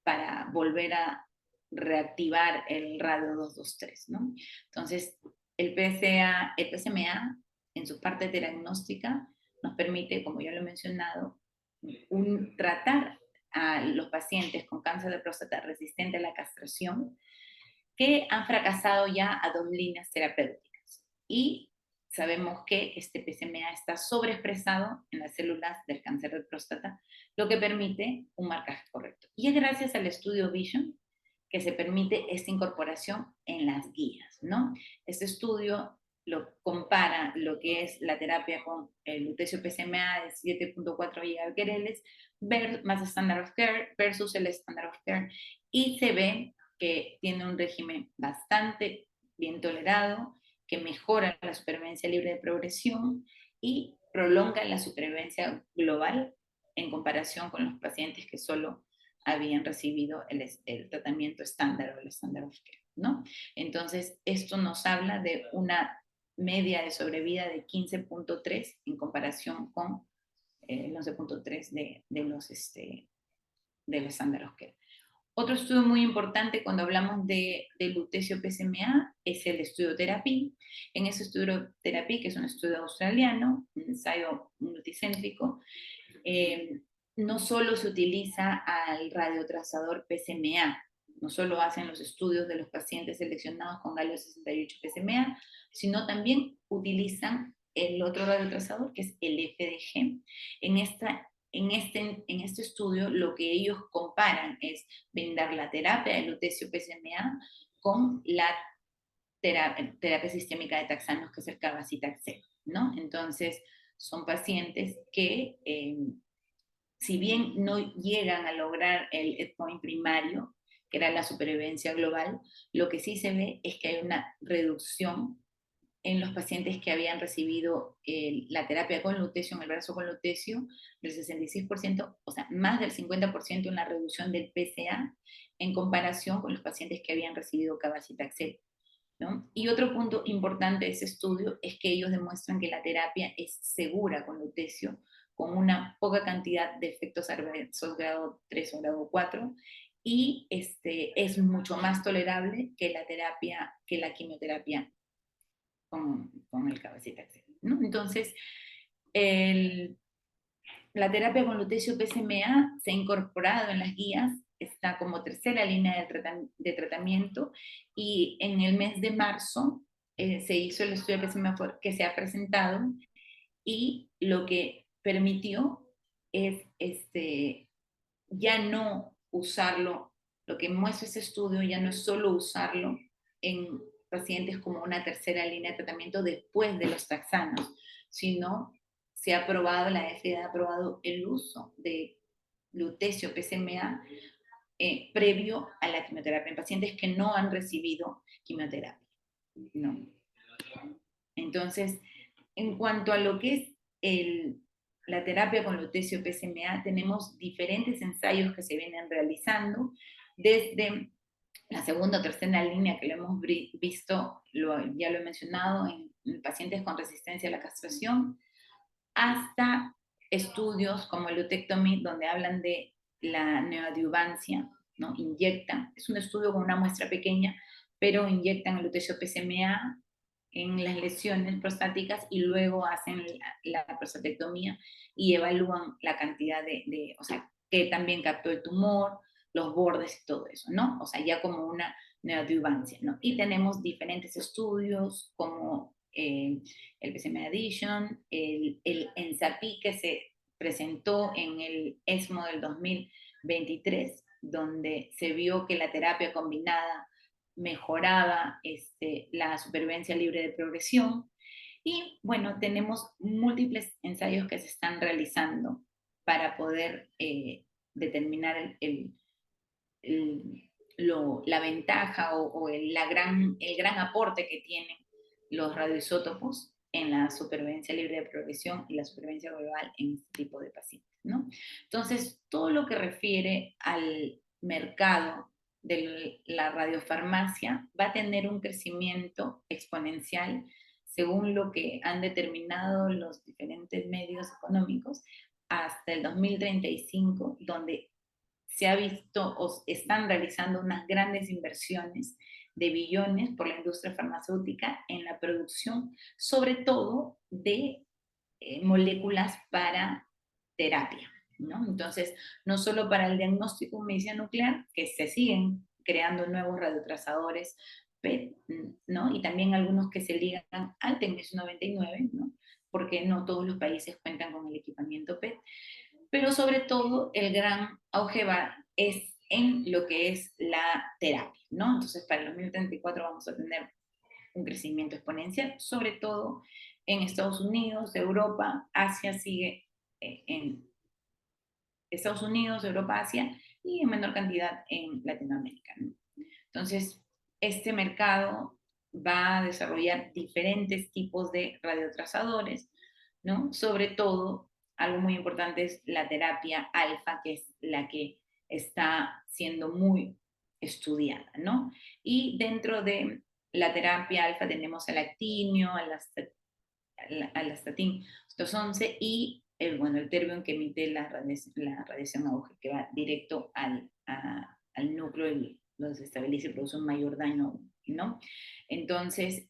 para volver a reactivar el radio 223, ¿no? Entonces, el PSMA, en su parte diagnóstica, nos permite, como ya lo he mencionado, tratar a los pacientes con cáncer de próstata resistente a la castración que han fracasado ya a 2 líneas terapéuticas. Y sabemos que este PSMA está sobreexpresado en las células del cáncer de próstata, lo que permite un marcaje correcto. Y es gracias al estudio Vision que se permite esta incorporación en las guías, ¿no? Este estudio lo compara lo que es la terapia con el lutecio PSMA de 7.4 gigabequereles más standard of care versus el standard of care, y se ve que tiene un régimen bastante bien tolerado, que mejora la supervivencia libre de progresión y prolonga la supervivencia global en comparación con los pacientes que solo habían recibido el tratamiento estándar o el estándar of care, ¿no? Entonces, esto nos habla de una media de sobrevida de 15.3 en comparación con el 11.3 del estándar of care. Otro estudio muy importante cuando hablamos de lutecio PSMA es el estudio Therapy. En ese estudio Therapy, que es un estudio australiano, un ensayo multicéntrico, no solo se utiliza al radiotrazador PSMA, no solo hacen los estudios de los pacientes seleccionados con galio 68 PSMA, sino también utilizan el otro radiotrazador, que es el FDG. En este estudio lo que ellos comparan es brindar la terapia de lutecio PSMA con la terapia sistémica de taxanos, que es el cabazitaxel, ¿no? Entonces, son pacientes que si bien no llegan a lograr el endpoint primario, que era la supervivencia global, lo que sí se ve es que hay una reducción en los pacientes que habían recibido la terapia con lutecio, en el brazo con lutecio, del 66%, o sea, más del 50% en la reducción del PSA en comparación con los pacientes que habían recibido cabazitaxel, ¿no? Y otro punto importante de ese estudio es que ellos demuestran que la terapia es segura con lutecio, con una poca cantidad de efectos adversos grado 3 o grado 4, y es mucho más tolerable que la quimioterapia con el cabecitaxel, ¿no? Entonces, el, la terapia con lutecio PSMA se ha incorporado en las guías, está como tercera línea de tratamiento, y en el mes de marzo se hizo el estudio PSMA que se ha presentado, y lo que permitió es ya no usarlo, lo que muestra ese estudio ya no es solo usarlo en pacientes como una tercera línea de tratamiento después de los taxanos, sino se ha aprobado, la FDA ha aprobado el uso de lutecio PSMA previo a la quimioterapia en pacientes que no han recibido quimioterapia, ¿no? Entonces, en cuanto a lo que es la terapia con lutecio PSMA, tenemos diferentes ensayos que se vienen realizando, desde la segunda o tercera línea que lo hemos visto, ya lo he mencionado, en pacientes con resistencia a la castración, hasta estudios como el Lutectomy, donde hablan de la neoadyuvancia, ¿no? Inyectan, es un estudio con una muestra pequeña, pero inyectan el lutecio PSMA en las lesiones prostáticas y luego hacen la prostatectomía y evalúan la cantidad o sea, que también captó el tumor, los bordes y todo eso, ¿no? O sea, ya como una neoadyuvancia, ¿no? Y tenemos diferentes estudios como el PCM Addition, el ENSAPI que se presentó en el ESMO del 2023, donde se vio que la terapia combinada mejoraba la supervivencia libre de progresión. Y bueno, tenemos múltiples ensayos que se están realizando para poder determinar la ventaja el gran aporte que tienen los radioisótopos en la supervivencia libre de progresión y la supervivencia global en este tipo de pacientes, ¿no? Entonces, todo lo que refiere al mercado de la radiofarmacia va a tener un crecimiento exponencial según lo que han determinado los diferentes medios económicos hasta el 2035, donde se ha visto o están realizando unas grandes inversiones de billones por la industria farmacéutica en la producción, sobre todo de moléculas para terapia, ¿no? Entonces, no solo para el diagnóstico de medicina nuclear, que se siguen creando nuevos radiotrazadores PET, ¿no? Y también algunos que se ligan al TECNES 99, ¿no? Porque no todos los países cuentan con el equipamiento PET, pero sobre todo el gran auge va es en lo que es la terapia, ¿no? Entonces, para el 2034 vamos a tener un crecimiento exponencial, sobre todo en Estados Unidos, Europa, Asia sigue en Estados Unidos, Europa, Asia y en menor cantidad en Latinoamérica, ¿no? Entonces, este mercado va a desarrollar diferentes tipos de radiotrazadores, ¿no? Sobre todo, algo muy importante es la terapia alfa, que es la que está siendo muy estudiada, ¿no? Y dentro de la terapia alfa tenemos el actinio, al astatin 211 y bueno, el terbium que emite la radiación auge, que va directo al núcleo y lo desestabiliza y produce un mayor daño, ¿no? Entonces,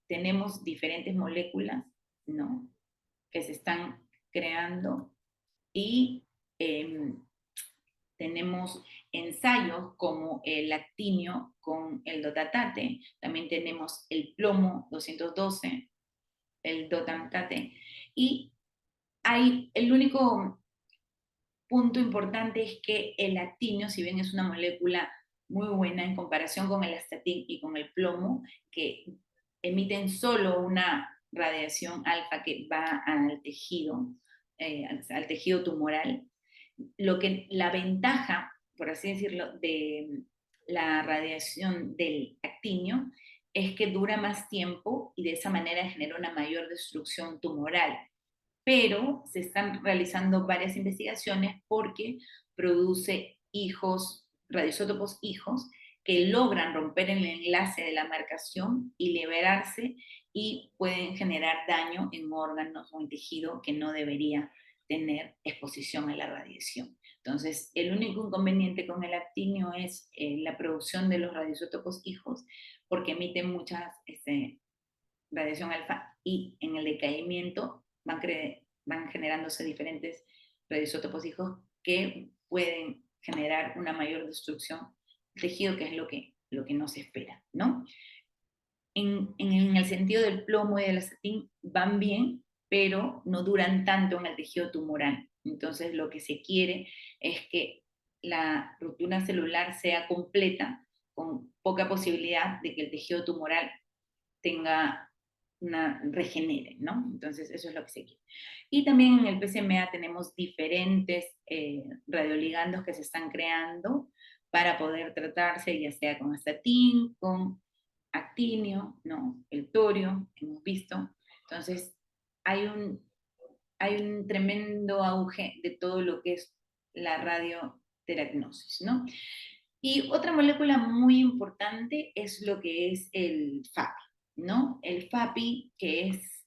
tenemos diferentes moléculas, ¿no? Que se están creando y tenemos ensayos como el actinio con el dotatate, también tenemos el plomo 212, el dotatate, y el único punto importante es que el actinio, si bien es una molécula muy buena en comparación con el astatín y con el plomo, que emiten solo una radiación alfa que va al tejido tumoral, la ventaja, por así decirlo, de la radiación del actinio es que dura más tiempo y de esa manera genera una mayor destrucción tumoral, pero se están realizando varias investigaciones porque produce hijos, radioisótopos hijos, que logran romper el enlace de la marcación y liberarse y pueden generar daño en órganos o en tejido que no debería tener exposición a la radiación. Entonces, el único inconveniente con el actinio es la producción de los radioisótopos hijos, porque emiten mucha radiación alfa y en el decaimiento van generándose diferentes radioisótopos hijos que pueden generar una mayor destrucción del tejido, que es lo que no se espera, ¿no? En el sentido del plomo y del astatín van bien, pero no duran tanto en el tejido tumoral. Entonces lo que se quiere es que la ruptura celular sea completa, con poca posibilidad de que el tejido tumoral regenere, ¿no? Entonces eso es lo que se quiere. Y también en el PCMA tenemos diferentes radioligandos que se están creando para poder tratarse, ya sea con astatín, con actinio, ¿no? El torio, hemos visto. Entonces, hay un tremendo auge de todo lo que es la radioteragnosis, ¿no? Y otra molécula muy importante es lo que es el FAPI, ¿no? El FAPI, que es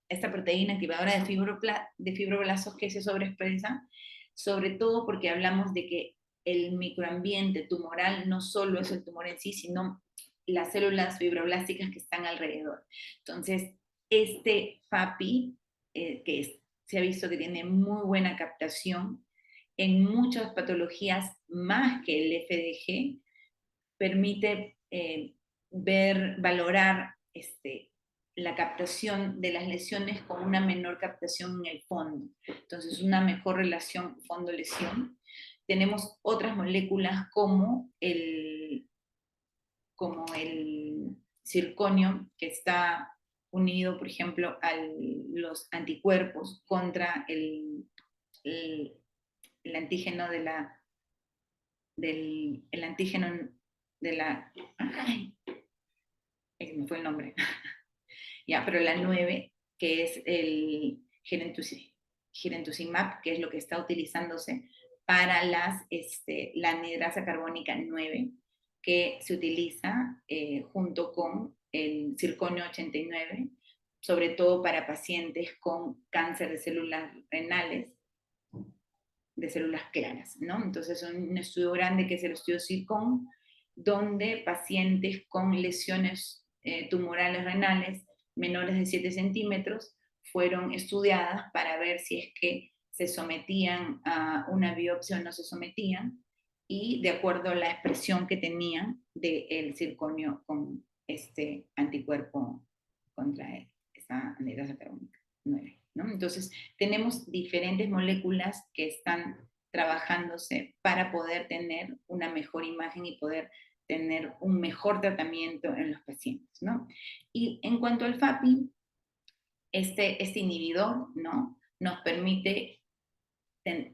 esta proteína activadora de fibroblastos que se sobreexpresa, sobre todo porque hablamos de que el microambiente tumoral no solo es el tumor en sí, sino las células fibroblásticas que están alrededor. Entonces, este FAPI, se ha visto que tiene muy buena captación en muchas patologías más que el FDG, permite valorar la captación de las lesiones con una menor captación en el fondo. Entonces, una mejor relación fondo-lesión. Tenemos otras moléculas como el circonio, que está unido, por ejemplo, a los anticuerpos contra el, el antígeno el antígeno de la... Ay, me fue el nombre. Ya, pero la 9, que es el girentuximab, que es lo que está utilizándose para la anhidrasa carbónica 9, que se utiliza junto con el circonio 89, sobre todo para pacientes con cáncer de células renales, de células claras, ¿no? Entonces, es un estudio grande que es el estudio CIRCON, donde pacientes con lesiones tumorales renales menores de 7 centímetros fueron estudiadas para ver si es que se sometían a una biopsia o no se sometían, y de acuerdo a la expresión que tenían del circonio con este anticuerpo contra esa anhidrasa carbónica 9, ¿no? Entonces, tenemos diferentes moléculas que están trabajándose para poder tener una mejor imagen y poder tener un mejor tratamiento en los pacientes, ¿no? Y en cuanto al FAPI, este inhibidor, ¿no? Nos permite,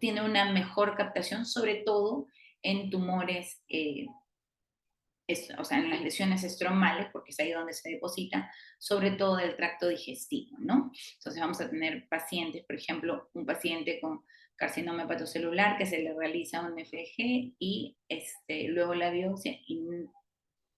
tiene una mejor captación, sobre todo en tumores, o sea, en las lesiones estromales, porque es ahí donde se deposita, sobre todo del tracto digestivo, ¿no? Entonces vamos a tener pacientes, por ejemplo, un paciente con carcinoma hepatocelular que se le realiza un FG y luego la biopsia y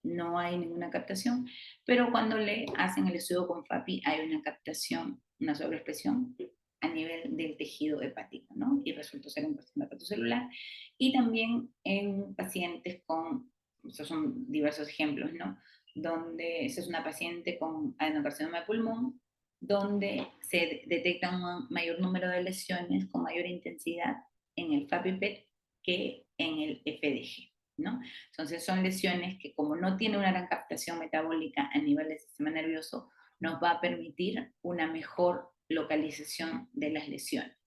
no hay ninguna captación, pero cuando le hacen el estudio con FAPI hay una captación, una sobreexpresión a nivel del tejido hepático, ¿no? Y resultó ser un carcinoma hepatocelular. Y también en pacientes con, estos son diversos ejemplos, ¿no? Donde esa es una paciente con adenocarcinoma de pulmón, donde se detecta un mayor número de lesiones con mayor intensidad en el FAPI-PET que en el FDG, ¿no? Entonces son lesiones que, como no tiene una gran captación metabólica a nivel del sistema nervioso, nos va a permitir una mejor localización de las lesiones,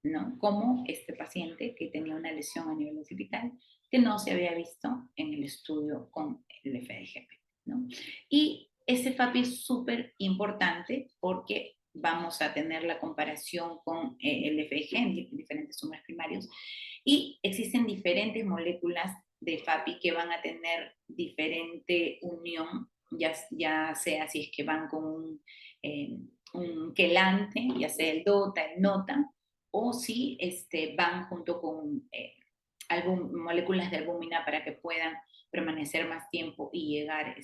¿no? Como este paciente que tenía una lesión a nivel occipital que no se había visto en el estudio con el FDGP, ¿no? Y ese FAPI es súper importante porque vamos a tener la comparación con el FDG en diferentes tumores primarios, y existen diferentes moléculas de FAPI que van a tener diferente unión, ya sea si es que van con un quelante, ya sea el DOTA, el NOTA, o si van junto con moléculas de albúmina para que puedan permanecer más tiempo y llegar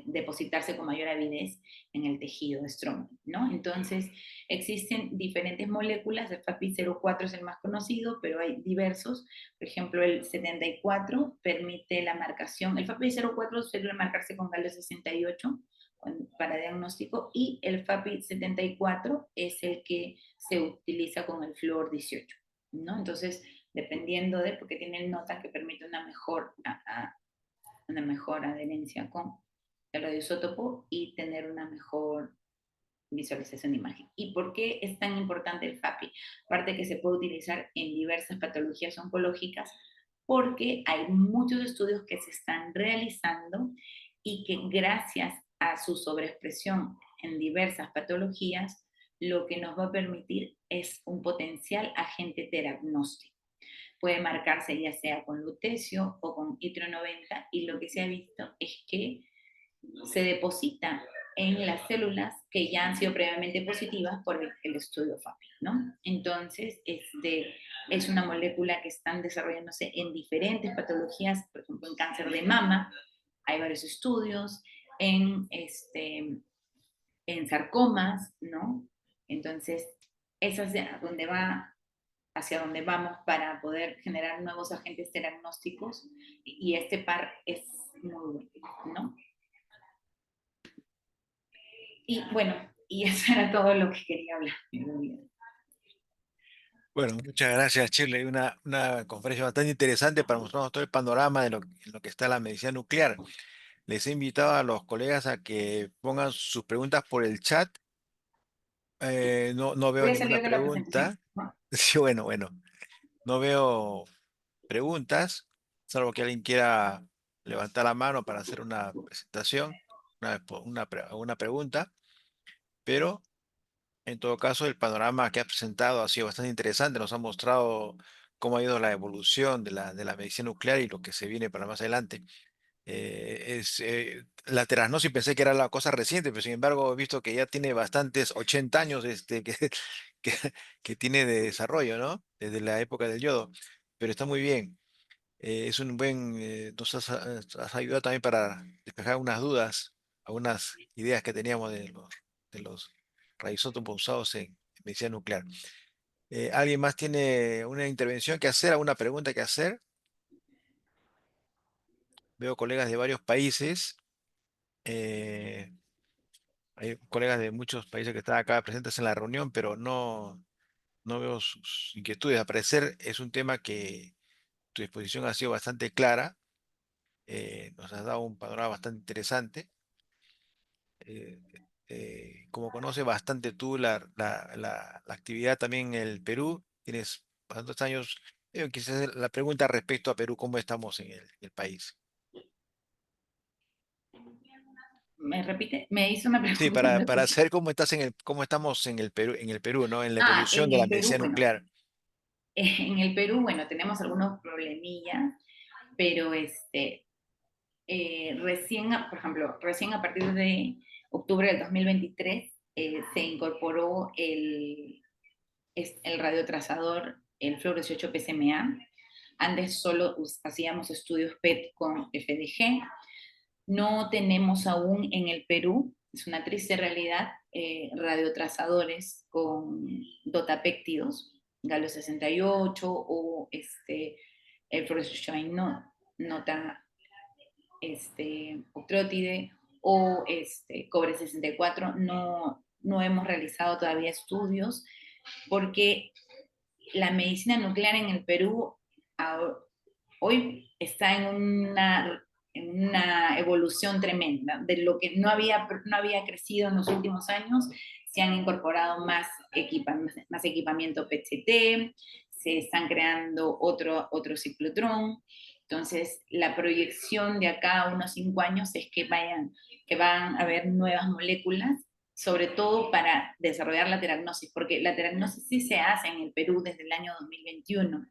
depositarse con mayor avidez en el tejido estrógeno, ¿no? Entonces, existen diferentes moléculas, el FAPI04 es el más conocido, pero hay diversos. Por ejemplo, el 74 permite la marcación, el FAPI04 suele marcarse con galio 68 para diagnóstico, y el FAPI74 es el que se utiliza con el flúor 18, ¿no? Entonces, dependiendo porque tiene el nota que permite una mejor adherencia con el radioisótopo y tener una mejor visualización de imagen. ¿Y por qué es tan importante el FAPI? Aparte que se puede utilizar en diversas patologías oncológicas, porque hay muchos estudios que se están realizando y que, gracias a su sobreexpresión en diversas patologías, lo que nos va a permitir es un potencial agente terapnóstico. Puede marcarse ya sea con lutecio o con itrio 90, y lo que se ha visto es que se deposita en las células que ya han sido previamente positivas por el estudio FAPI, ¿no? Entonces, es una molécula que están desarrollándose en diferentes patologías, por ejemplo, en cáncer de mama, hay varios estudios, en sarcomas, ¿no? Entonces, eso es hacia donde vamos para poder generar nuevos agentes terapnósticos, y este par es muy bueno, ¿no? Y bueno, y eso era todo lo que quería hablar. Bueno, muchas gracias, Shirley. Una conferencia bastante interesante para mostrarnos todo el panorama de en lo que está la medicina nuclear. Les he invitado a los colegas a que pongan sus preguntas por el chat. No veo Voy a ninguna salir de la presentación. pregunta. Sí, bueno, bueno, no veo preguntas, salvo que alguien quiera levantar la mano para hacer una presentación, una pregunta, pero en todo caso el panorama que ha presentado ha sido bastante interesante, nos ha mostrado cómo ha ido la evolución de de la medicina nuclear y lo que se viene para más adelante. La terasnosis pensé que era la cosa reciente, pero sin embargo he visto que ya tiene bastantes 80 años que, que tiene de desarrollo, ¿no? Desde la época del yodo, pero está muy bien. Es un nos has ayudado también para despejar unas dudas, algunas ideas que teníamos de los radioisótopos usados en medicina nuclear. ¿Alguien más tiene una intervención que hacer, alguna pregunta que hacer? Veo colegas de varios países. eh, Hay colegas de muchos países que están acá presentes en la reunión, pero no veo sus inquietudes. Al parecer es un tema que tu exposición ha sido bastante clara. Nos has dado un panorama bastante interesante. eh, Como conoces bastante tú la actividad también en el Perú, tienes bastantes años. Quizás la pregunta respecto a Perú, ¿cómo estamos en el país? ¿Me repite? Me hizo una Sí, pregunta, no para escuché. saber cómo estás cómo estamos en el Perú, ¿no? En la evolución En de la el Perú, medicina bueno, nuclear. en el Perú, bueno, tenemos algunos problemillas, pero recién, por ejemplo, recién a partir de octubre del 2023 se incorporó el radiotrazador, el Fluor 18 PSMA. Antes solo hacíamos estudios PET con FDG. No tenemos aún en el Perú, es una triste realidad, radiotrazadores con dotapéptidos, Galo 68 o el Fluorescein nota Octrótide o cobre 64. No hemos realizado todavía estudios porque la medicina nuclear en el Perú hoy está en una evolución tremenda. De lo que no había crecido en los últimos años, se han incorporado más equipamiento PET-CT, se están creando otro ciclotrón. Entonces, la proyección de acá a unos 5 años es que van a haber nuevas moléculas, sobre todo para desarrollar la teragnosis, porque la teragnosis sí se hace en el Perú desde el año 2021.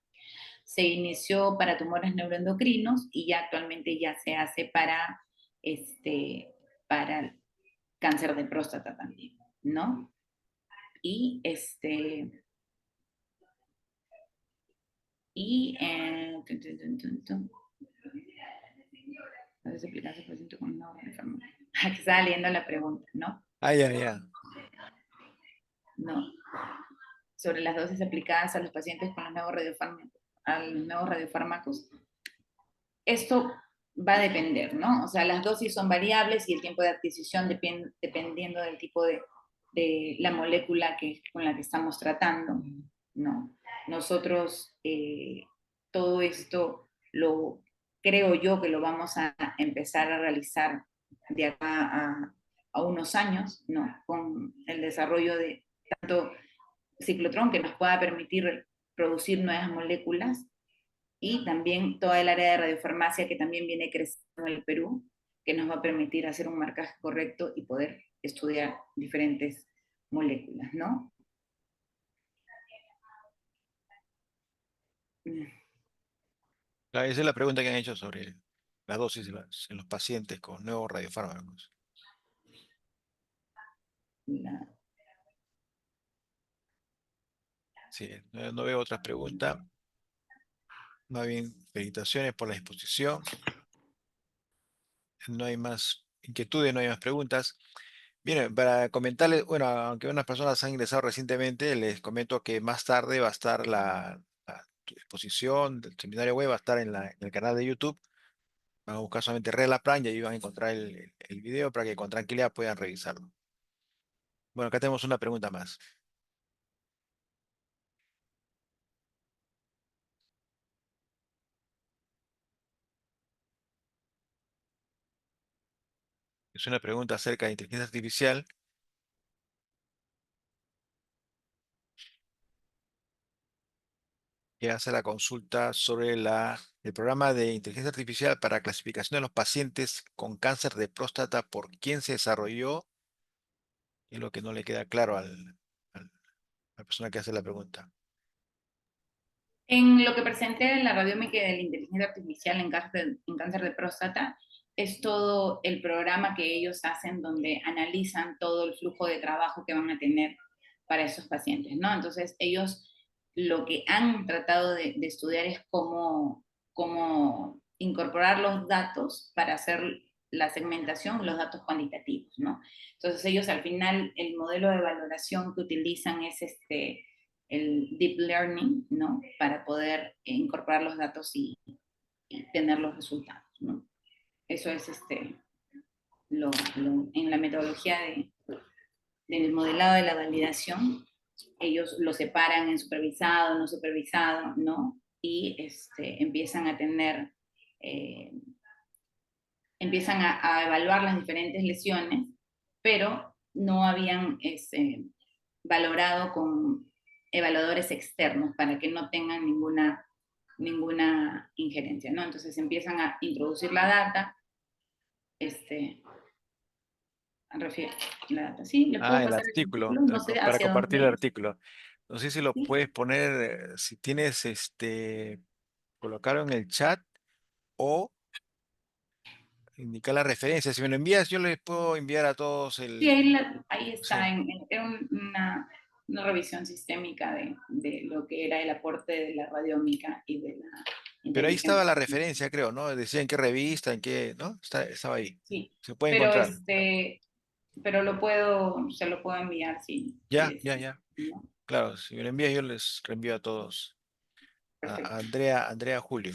Se inició para tumores neuroendocrinos y ya actualmente ya se hace para cáncer de próstata también, ¿no? Y y a veces aplicarse paciente con una enfermedad. Aquí estaba leyendo la pregunta, ¿no? Ah, ya, ya. No. Sobre las dosis aplicadas a los pacientes con los nuevos radiofármacos. Esto va a depender, ¿no? O sea, las dosis son variables y el tiempo de adquisición dependiendo del tipo de la molécula con la que estamos tratando, ¿no? Nosotros todo esto lo creo yo que lo vamos a empezar a realizar de acá a unos años, ¿no? Con el desarrollo de tanto ciclotrón que nos pueda permitir producir nuevas moléculas y también toda el área de radiofarmacia que también viene creciendo en el Perú, que nos va a permitir hacer un marcaje correcto y poder estudiar diferentes moléculas, ¿no? Esa es la pregunta que han hecho sobre la dosis en los pacientes con nuevos radiofármacos. La- Sí, no veo otras preguntas. Más bien, felicitaciones por la exposición. No hay más inquietudes, no hay más preguntas. Bien, para comentarles, bueno, aunque unas personas han ingresado recientemente, les comento que más tarde va a estar la exposición del seminario web, va a estar en el canal de YouTube. Van a buscar solamente Red La Plan y ahí van a encontrar el video para que con tranquilidad puedan revisarlo. Bueno, acá tenemos una pregunta más. Es una pregunta acerca de inteligencia artificial que hace la consulta sobre el programa de inteligencia artificial para clasificación de los pacientes con cáncer de próstata, por quién se desarrolló, y lo que no le queda claro a la persona que hace la pregunta. En lo que presenté en la radiómica de la inteligencia artificial en cáncer de próstata, es todo el programa que ellos hacen donde analizan todo el flujo de trabajo que van a tener para esos pacientes, ¿no? Entonces, ellos lo que han tratado de estudiar es cómo incorporar los datos para hacer la segmentación, los datos cuantitativos, ¿no? Entonces, ellos al final, el modelo de valoración que utilizan es el deep learning, ¿no? Para poder incorporar los datos y tener los resultados, ¿no? Eso es en la metodología del modelado de la validación, ellos lo separan en supervisado, no supervisado, ¿no? Y empiezan a tener, eh, empiezan a evaluar las diferentes lesiones, pero no habían valorado con evaluadores externos para que no tengan ninguna injerencia, ¿no? Entonces empiezan a introducir la data, este, refiero la data. Sí, les puedo Ah, el pasar el artículo, artículo, no sé para hacia compartir el dónde es. artículo. No sé si lo ¿Sí? puedes poner, si tienes, colocarlo en el chat o indicar la referencia. Si me lo envías, yo les puedo enviar a todos Sí, el... ahí Sí. está, una revisión sistémica de lo que era el aporte de la radiómica y de la Pero ahí estaba inteligencia la artificial. referencia, creo, ¿no? Decía en qué revista, en qué, ¿no? Estaba ahí. Sí, Se puede pero encontrar. pero se lo puedo enviar si Ya, ya, desea, ya. ¿no? Claro, si me lo envías, yo les reenvío a todos. A Perfecto. Andrea Julio.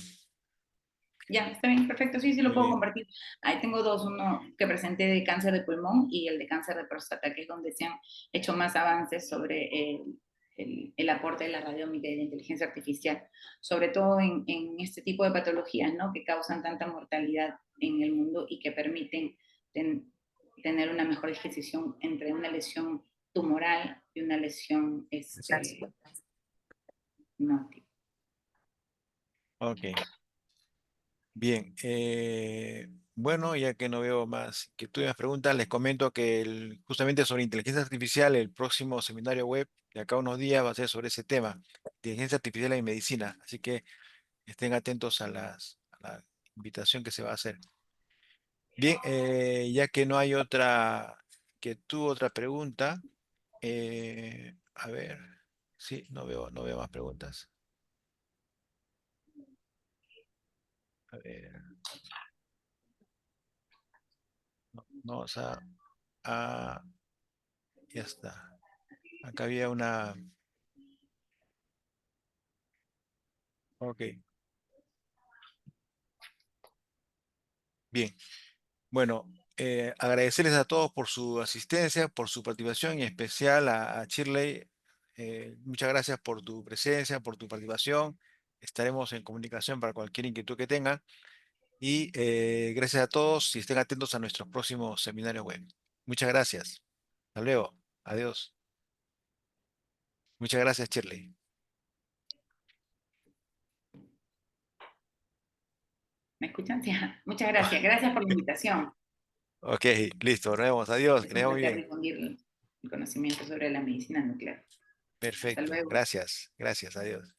Ya, está bien, perfecto, sí, sí lo Muy puedo bien. compartir. Ahí tengo dos, uno que presenté de cáncer de pulmón y el de cáncer de próstata, que es donde se han hecho más avances sobre el aporte de la radiómica y de la inteligencia artificial, sobre todo en este tipo de patologías, ¿no? Que causan tanta mortalidad en el mundo y que permiten ten- tener una mejor disquisición entre una lesión tumoral y una lesión, no. Ok. Bien. Bueno, ya que no veo más que tú más preguntas, les comento que justamente sobre inteligencia artificial, el próximo seminario web de acá a unos días va a ser sobre ese tema, inteligencia artificial en medicina. Así que estén atentos a la invitación que se va a hacer. Bien, ya que no hay otra pregunta, a ver, sí, no veo más preguntas. A ver, no, o sea, ah, ya está. Acá había una, ok, bien. Bueno, agradecerles a todos por su asistencia, por su participación y en especial a Shirley. Muchas gracias por tu presencia, por tu participación. Estaremos en comunicación para cualquier inquietud que tengan. Y gracias a todos y estén atentos a nuestros próximos seminarios web. Muchas gracias. Hasta luego. Adiós. Muchas gracias, Shirley. ¿Me escuchan? Sí, muchas gracias. Gracias por la invitación. Ok, listo. Nos vemos. Adiós. Que Es les un vaya muy placer bien. difundir el conocimiento sobre la medicina nuclear. Hasta Perfecto. luego. Gracias. Gracias. Adiós.